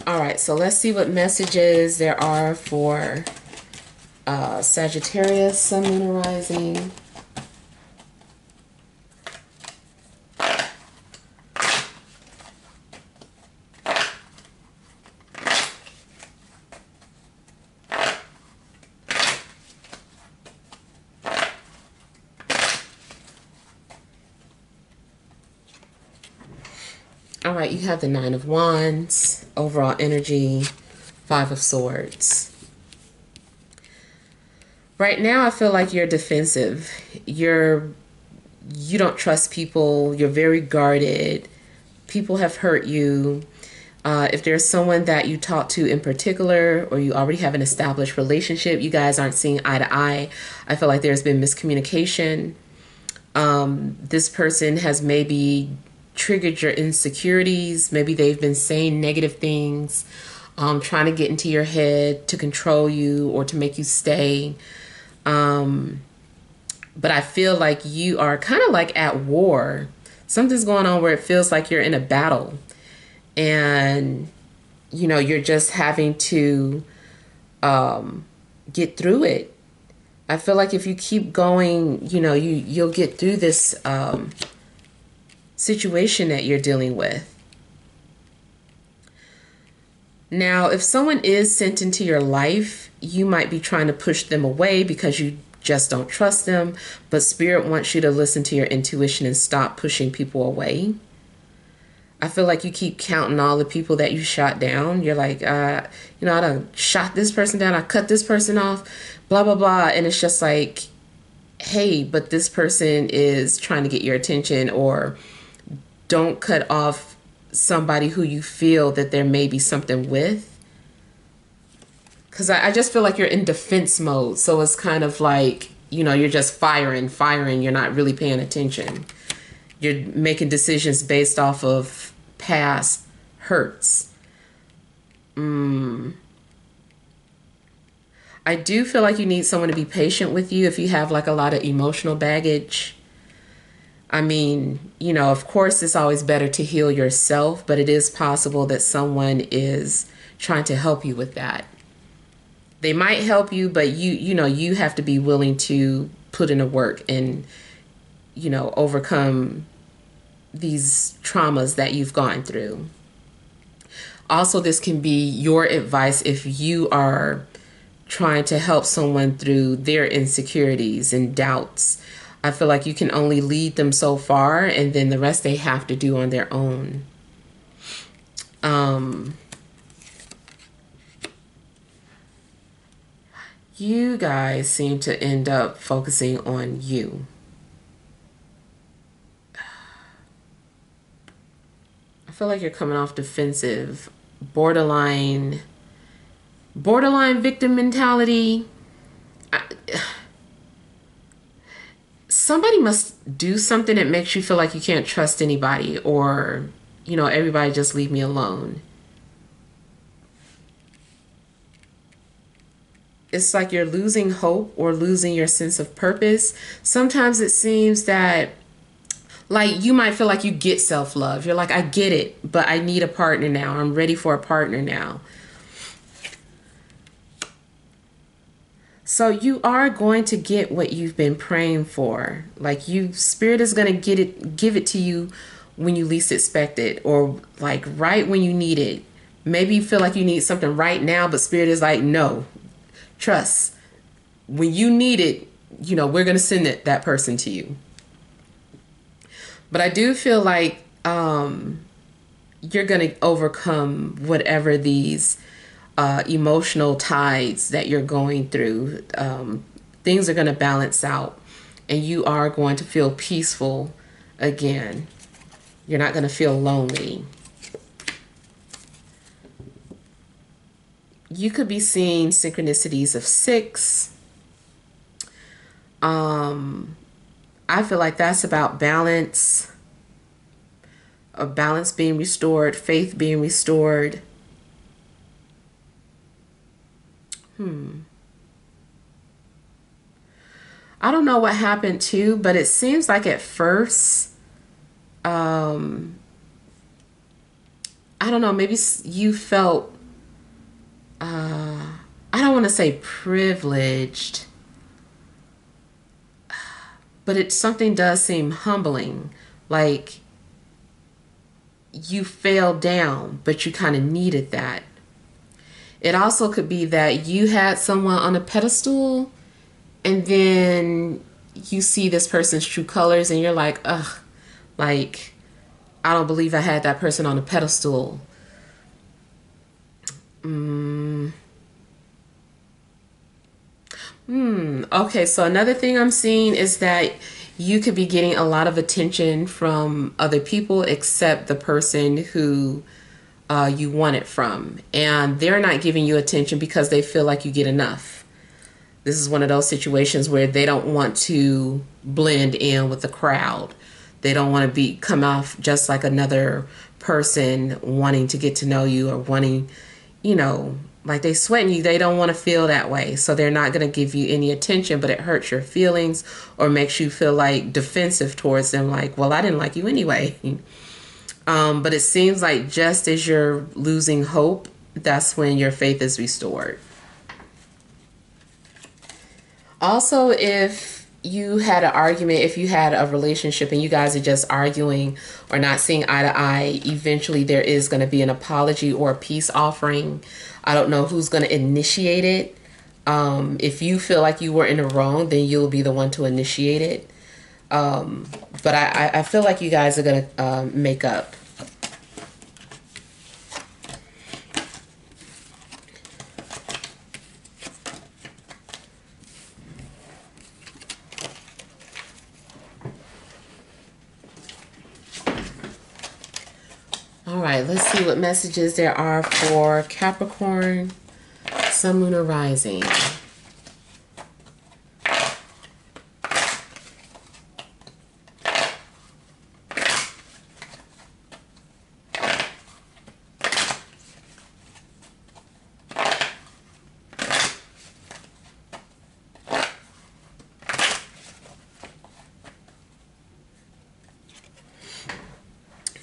All right, so let's see what messages there are for Sagittarius, Sun, Moon, and Rising. All right, you have the Nine of Wands, overall energy, Five of Swords. Right now, I feel like you're defensive. You don't trust people. You're very guarded. People have hurt you. If there's someone that you talk to in particular, or you already have an established relationship, you guys aren't seeing eye to eye. I feel like there's been miscommunication. This person has maybe triggered your insecurities. Maybe they've been saying negative things, trying to get into your head to control you or to make you stay. But I feel like you are kind of like at war Something's going on where it feels like you're in a battle, and you know, you're just having to get through it. I feel like if you keep going, you know, you'll get through this situation that you're dealing with. Now, if someone is sent into your life, you might be trying to push them away because you just don't trust them, but Spirit wants you to listen to your intuition and stop pushing people away. I feel like you keep counting all the people that you shot down. You're like, you know, I done shot this person down, I cut this person off, blah, blah, blah. And it's just like, hey, but this person is trying to get your attention, or don't cut off somebody who you feel that there may be something with. Because I just feel like you're in defense mode. So it's kind of like, you know, you're just firing. You're not really paying attention. You're making decisions based off of past hurts. I do feel like you need someone to be patient with you if you have like a lot of emotional baggage. I mean, you know, of course, it's always better to heal yourself, but it is possible that someone is trying to help you with that. They might help you, but you know, you have to be willing to put in the work and, you know, overcome these traumas that you've gone through. Also, this can be your advice if you are trying to help someone through their insecurities and doubts. I feel like you can only lead them so far, and then the rest they have to do on their own. You guys seem to end up focusing on you. I feel like you're coming off defensive, borderline victim mentality. Somebody must do something that makes you feel like you can't trust anybody, or, you know, everybody just leave me alone. It's like you're losing hope or losing your sense of purpose. Sometimes it seems that, like, you might feel like you get self-love. You're like, I get it, but I need a partner now. I'm ready for a partner now. So you are going to get what you've been praying for. Like, Spirit is going to give it to you when you least expect it, or like right when you need it. Maybe you feel like you need something right now, but Spirit is like, no, trust. When you need it, you know, we're going to send that person to you. But I do feel like you're going to overcome whatever these emotional tides that you're going through. Things are going to balance out, and you are going to feel peaceful again. You're not going to feel lonely. You could be seeing synchronicities of 6. I feel like that's about balance, of balance being restored, faith being restored. I don't know what happened too, but it seems like at first, I don't know, maybe you felt, I don't want to say privileged, but something does seem humbling. Like, you fell down, but you kind of needed that. It also could be that you had someone on a pedestal, and then you see this person's true colors, and you're like, ugh, like, I don't believe I had that person on a pedestal. Okay, so another thing I'm seeing is that you could be getting a lot of attention from other people except the person who you want it from. And they're not giving you attention because they feel like you get enough. This is one of those situations where they don't want to blend in with the crowd. They don't want to come off just like another person wanting to get to know you, or wanting, you know, Like they sweating you, they don't want to feel that way. So they're not going to give you any attention, but it hurts your feelings or makes you feel like defensive towards them. Like, well, I didn't like you anyway. But it seems like just as you're losing hope, that's when your faith is restored. Also, if you had an argument, if you had a relationship and you guys are just arguing or not seeing eye to eye, eventually there is going to be an apology or a peace offering. I don't know who's going to initiate it. If you feel like you were in the wrong, then you'll be the one to initiate it. But I feel like you guys are going to make up. All right, let's see what messages there are for Capricorn, Sun, Moon, or Rising.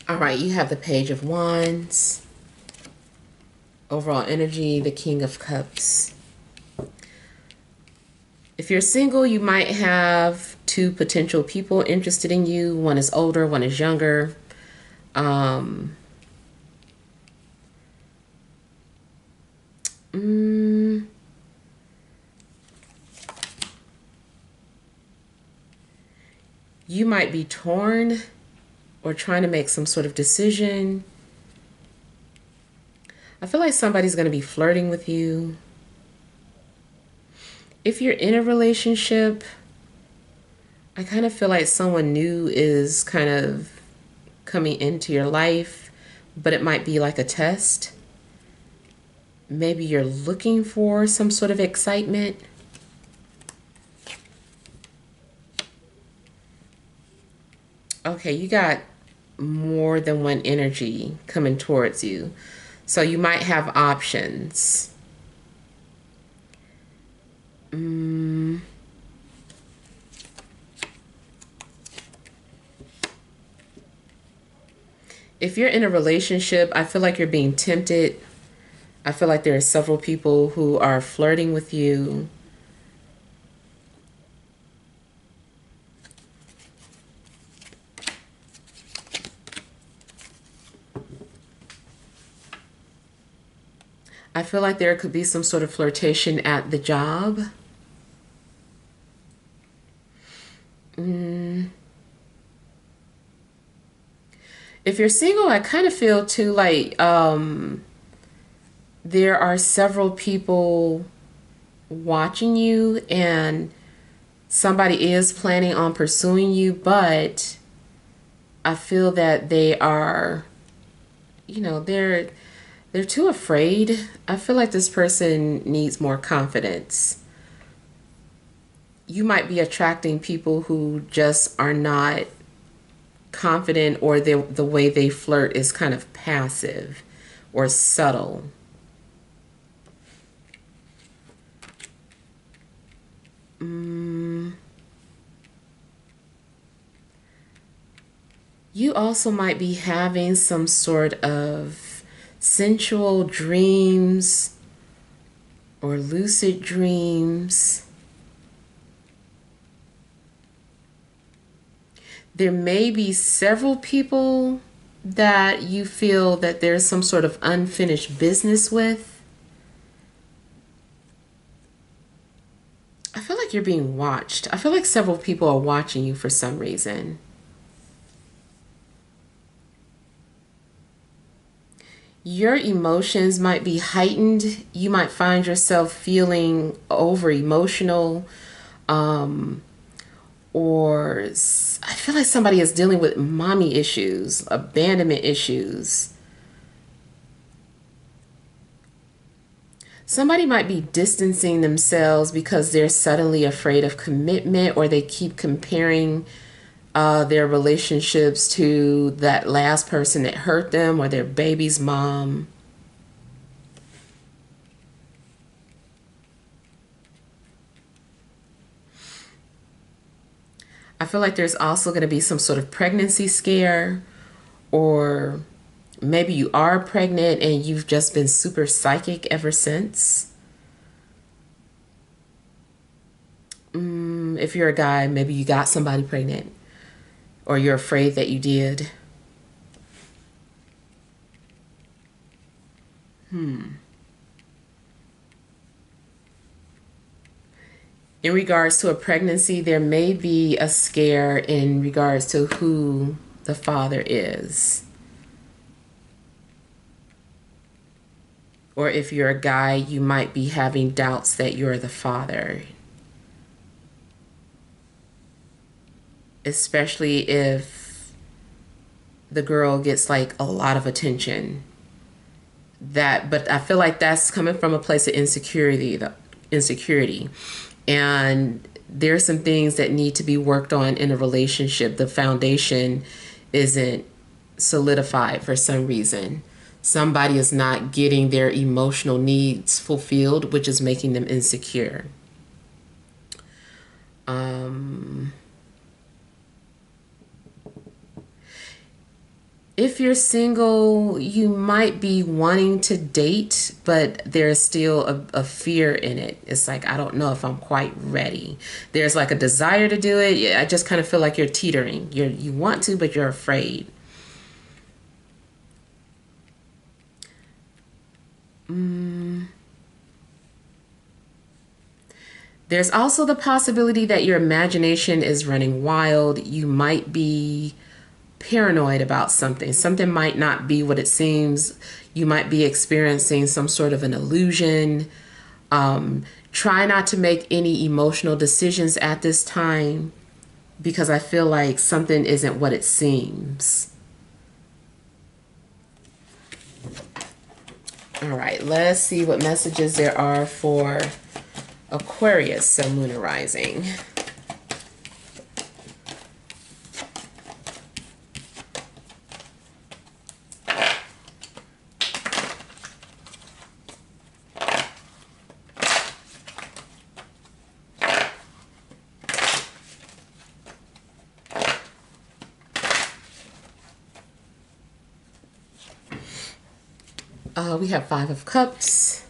All right, you have the Page of Wands. Overall energy, the King of Cups. If you're single, you might have two potential people interested in you. One is older, one is younger. You might be torn or trying to make some sort of decision. I feel like somebody's going to be flirting with you. If you're in a relationship, I kind of feel like someone new is kind of coming into your life, but it might be like a test. Maybe you're looking for some sort of excitement. Okay, you got more than one energy coming towards you. So you might have options. If you're in a relationship, I feel like you're being tempted. I feel like there are several people who are flirting with you. I feel like there could be some sort of flirtation at the job. If you're single, I kind of feel too like there are several people watching you and somebody is planning on pursuing you, but I feel that they are, you know, they're too afraid. I feel like this person needs more confidence. You might be attracting people who just are not confident, or the way they flirt is kind of passive or subtle. You also might be having some sort of sensual dreams or lucid dreams. There may be several people that you feel that there's some sort of unfinished business with. I feel like you're being watched. I feel like several people are watching you for some reason. Your emotions might be heightened. You might find yourself feeling over emotional, or I feel like somebody is dealing with mommy issues, abandonment issues. Somebody might be distancing themselves because they're suddenly afraid of commitment, or they keep comparing their relationships to that last person that hurt them or their baby's mom. I feel like there's also going to be some sort of pregnancy scare, or maybe you are pregnant and you've just been super psychic ever since. If you're a guy, maybe you got somebody pregnant, or you're afraid that you did. In regards to a pregnancy, there may be a scare in regards to who the father is. Or if you're a guy, you might be having doubts that you're the father. Especially if the girl gets like a lot of attention. But I feel like that's coming from a place of insecurity, and there's some things that need to be worked on in a relationship. The foundation isn't solidified for some reason. Somebody is not getting their emotional needs fulfilled, which is making them insecure. If you're single, you might be wanting to date, but there's still a fear in it. It's like, I don't know if I'm quite ready. There's like a desire to do it. Yeah, I just kind of feel like you're teetering. You want to, but you're afraid. There's also the possibility that your imagination is running wild. You might be paranoid about something. Something might not be what it seems. You might be experiencing some sort of an illusion. Try not to make any emotional decisions at this time, because I feel like something isn't what it seems. All right, let's see what messages there are for Aquarius, Sun, Moon, and Rising. We have Five of Cups.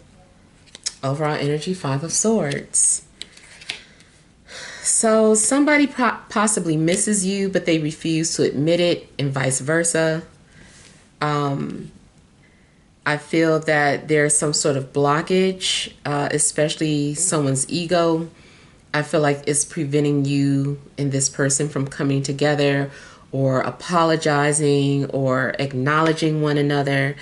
Overall energy, Five of Swords. So somebody possibly misses you, but they refuse to admit it, and vice versa. I feel that there's some sort of blockage, especially someone's ego. I feel like it's preventing you and this person from coming together or apologizing or acknowledging one another.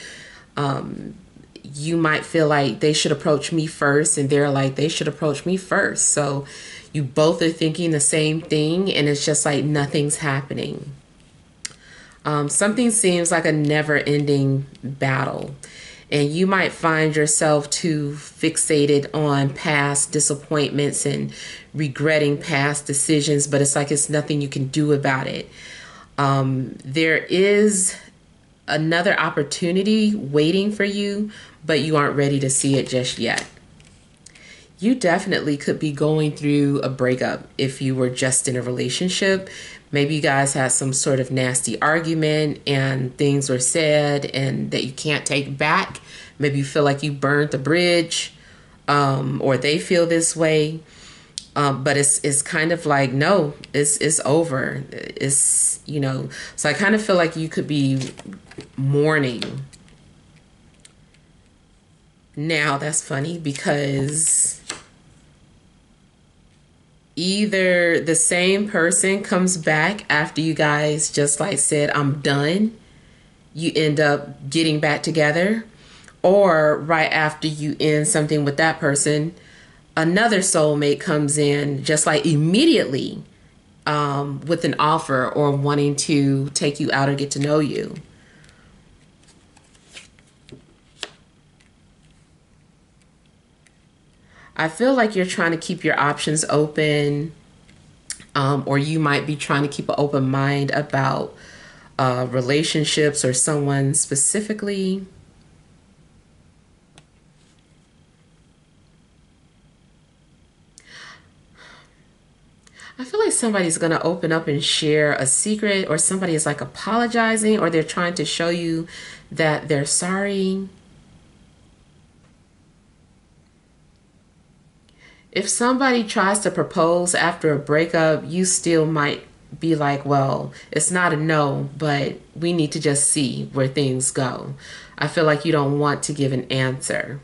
You might feel like they should approach me first, and they're like, they should approach me first. So you both are thinking the same thing, and it's just like nothing's happening. Something seems like a never-ending battle, and you might find yourself too fixated on past disappointments and regretting past decisions, but it's like it's nothing you can do about it. There is another opportunity waiting for you, but you aren't ready to see it just yet. You definitely could be going through a breakup if you were just in a relationship. Maybe you guys had some sort of nasty argument and things were said and that you can't take back. Maybe you feel like you burned the bridge, or they feel this way. But it's kind of like, no, it's over. It's, you know, so I kind of feel like you could be mourning. Now that's funny because either the same person comes back after you guys just like said, I'm done. You end up getting back together, or right after you end something with that person, another soulmate comes in just like immediately, with an offer or wanting to take you out or get to know you. I feel like you're trying to keep your options open, or you might be trying to keep an open mind about relationships or someone specifically. I feel like somebody's going to open up and share a secret, or somebody is like apologizing, or they're trying to show you that they're sorry. If somebody tries to propose after a breakup, you still might be like, well, it's not a no, but we need to just see where things go. I feel like you don't want to give an answer.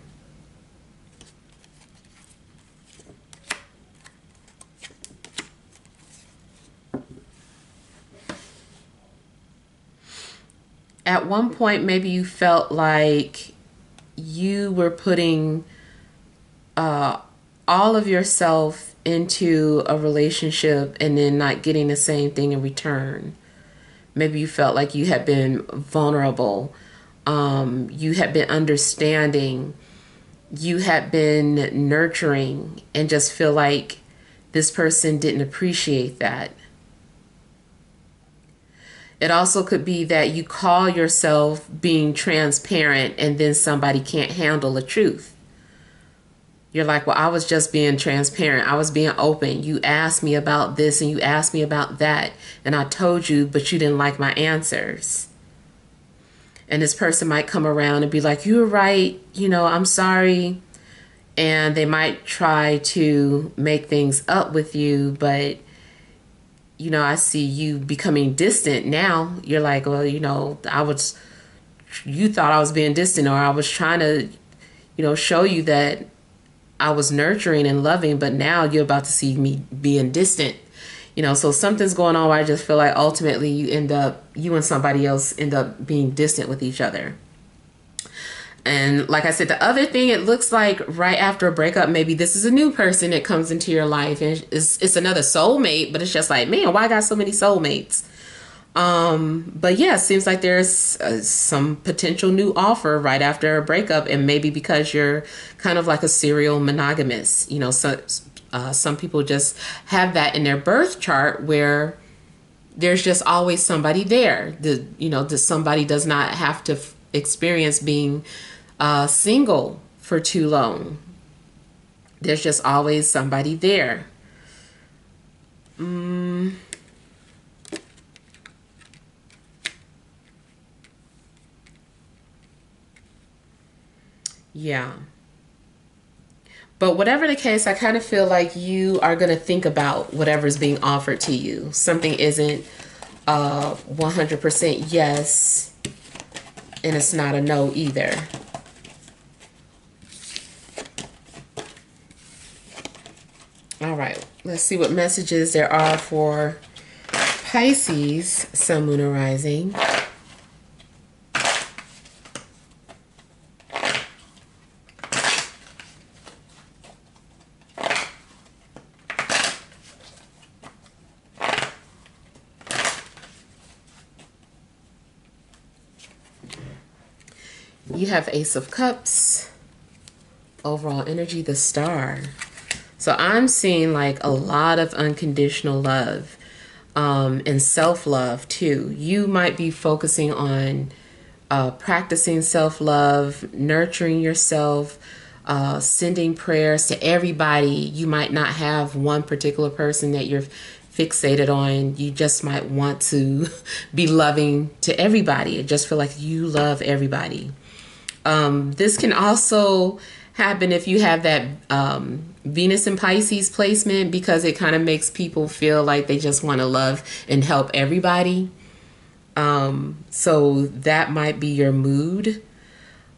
At one point, maybe you felt like you were putting all of yourself into a relationship and then not getting the same thing in return. Maybe you felt like you had been vulnerable. You had been understanding. You had been nurturing, and just feel like this person didn't appreciate that. It also could be that you call yourself being transparent and then somebody can't handle the truth. You're like, well, I was just being transparent. I was being open. You asked me about this and you asked me about that, and I told you, but you didn't like my answers. And this person might come around and be like, you were right. You know, I'm sorry. And they might try to make things up with you, but you know, I see you becoming distant now. You're like, well, you know, you thought I was being distant, or I was trying to, you know, show you that I was nurturing and loving, but now you're about to see me being distant. You know, so something's going on where I just feel like ultimately you and somebody else end up being distant with each other. And like I said, the other thing, it looks like right after a breakup, maybe this is a new person that comes into your life, and it's another soulmate, but it's just like, man, why I got so many soulmates? But yeah, it seems like there's some potential new offer right after a breakup, and maybe because you're kind of like a serial monogamous, you know, some people just have that in their birth chart where there's just always somebody there. Somebody does not have to experience being single for too long. There's just always somebody there. Yeah. But whatever the case, I kind of feel like you are going to think about whatever's being offered to you. Something isn't 100% yes, and it's not a no either. All right, let's see what messages there are for Pisces, Sun, Moon, and Rising. You have Ace of Cups, overall energy, the Star. So I'm seeing like a lot of unconditional love and self-love too. You might be focusing on practicing self-love, nurturing yourself, sending prayers to everybody. You might not have one particular person that you're fixated on. You just might want to be loving to everybody. I just feel like you love everybody. This can also happen if you have that Venus and Pisces placement, because it kind of makes people feel like they just want to love and help everybody. So that might be your mood.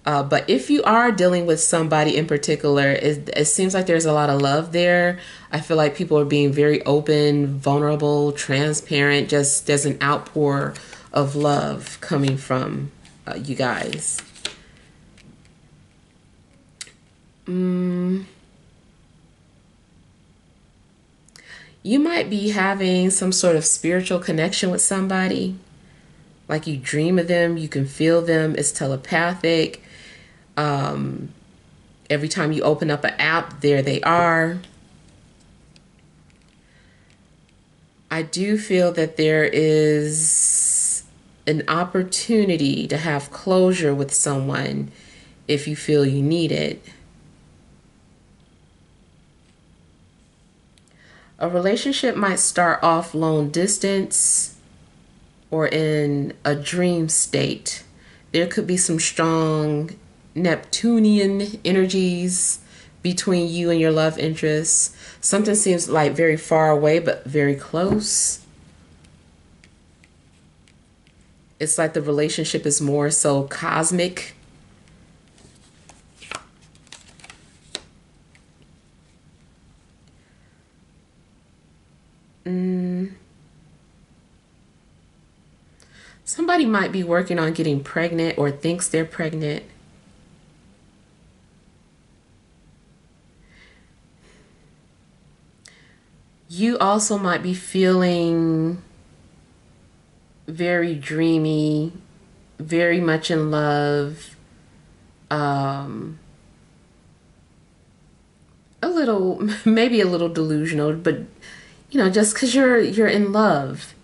But if you are dealing with somebody in particular, it seems like there's a lot of love there. I feel like people are being very open, vulnerable, transparent. Just there's an outpour of love coming from you guys. You might be having some sort of spiritual connection with somebody. Like you dream of them, you can feel them, it's telepathic. Every time you open up an app, there they are. I do feel that there is an opportunity to have closure with someone if you feel you need it. A relationship might start off long distance or in a dream state. There could be some strong Neptunian energies between you and your love interest. Something seems like very far away, but very close. It's like the relationship is more so cosmic. Somebody might be working on getting pregnant or thinks they're pregnant. You also might be feeling very dreamy, very much in love, a little, maybe a little delusional, but you know, just because you're in love,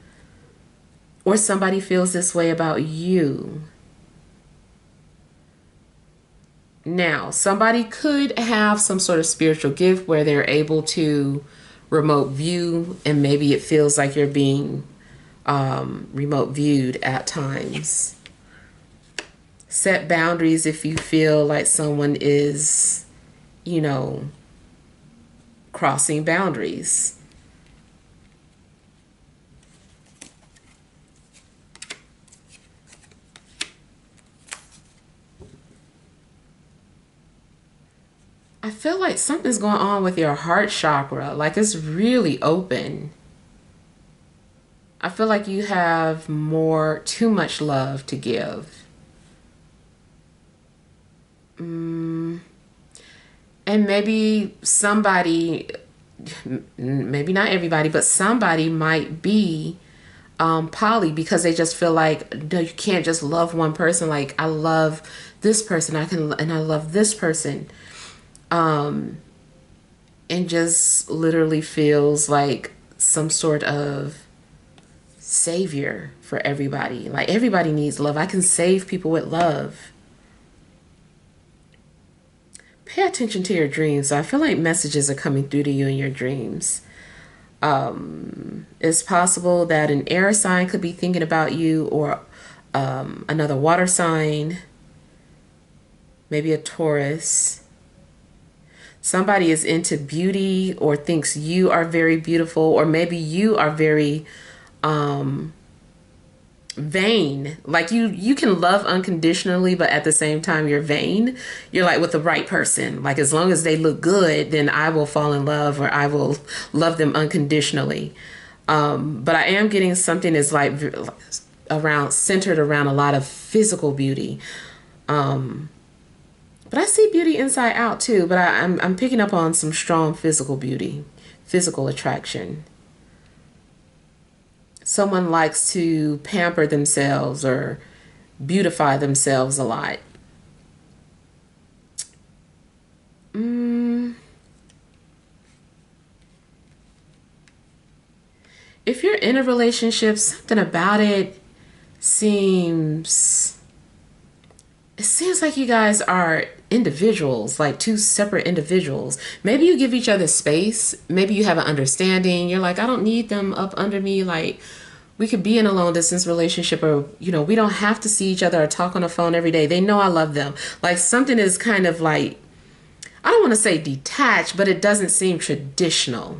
or somebody feels this way about you. Now, somebody could have some sort of spiritual gift where they're able to remote view, and maybe it feels like you're being remote viewed at times. Set boundaries if you feel like someone is, you know, crossing boundaries. I feel like something's going on with your heart chakra. Like it's really open. I feel like you have too much love to give. And maybe somebody, maybe not everybody, but somebody might be poly because they just feel like, no, you can't just love one person. Like I love this person, and I love this person. And just literally feels like some sort of savior for everybody. Like everybody needs love. I can save people with love. Pay attention to your dreams. I feel like messages are coming through to you in your dreams. It's possible that an air sign could be thinking about you, or another water sign, maybe a Taurus. Somebody is into beauty or thinks you are very beautiful, or maybe you are very vain. Like you can love unconditionally, but at the same time you're vain. You're like, with the right person, like as long as they look good, then I will fall in love, or I will love them unconditionally. But I am getting something that's like centered around a lot of physical beauty. But I see beauty inside out too, but I'm picking up on some strong physical beauty, physical attraction. Someone likes to pamper themselves or beautify themselves a lot. If you're in a relationship, something about it seems like you guys are individuals, like two separate individuals. Maybe you give each other space. Maybe you have an understanding. You're like, I don't need them up under me. Like, we could be in a long distance relationship, or, you know, we don't have to see each other or talk on the phone every day. They know I love them. Like something is kind of like, I don't want to say detached, but it doesn't seem traditional.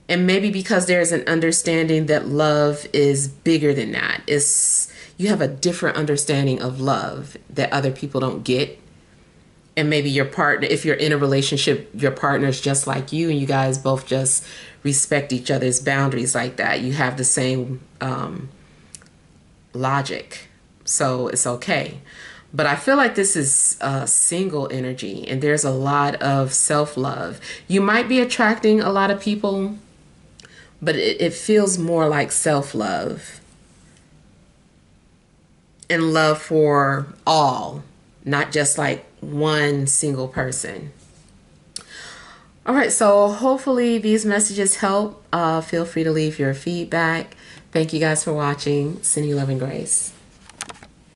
And maybe because there's an understanding that love is bigger than that. You have a different understanding of love that other people don't get. And maybe your partner, if you're in a relationship, your partner's just like you, and you guys both just respect each other's boundaries like that. You have the same logic. So it's okay. But I feel like this is a single energy, and there's a lot of self-love. You might be attracting a lot of people, but it feels more like self-love. And love for all, not just like one single person. All right, so hopefully these messages help. Feel free to leave your feedback. Thank you guys for watching. Sending love and grace.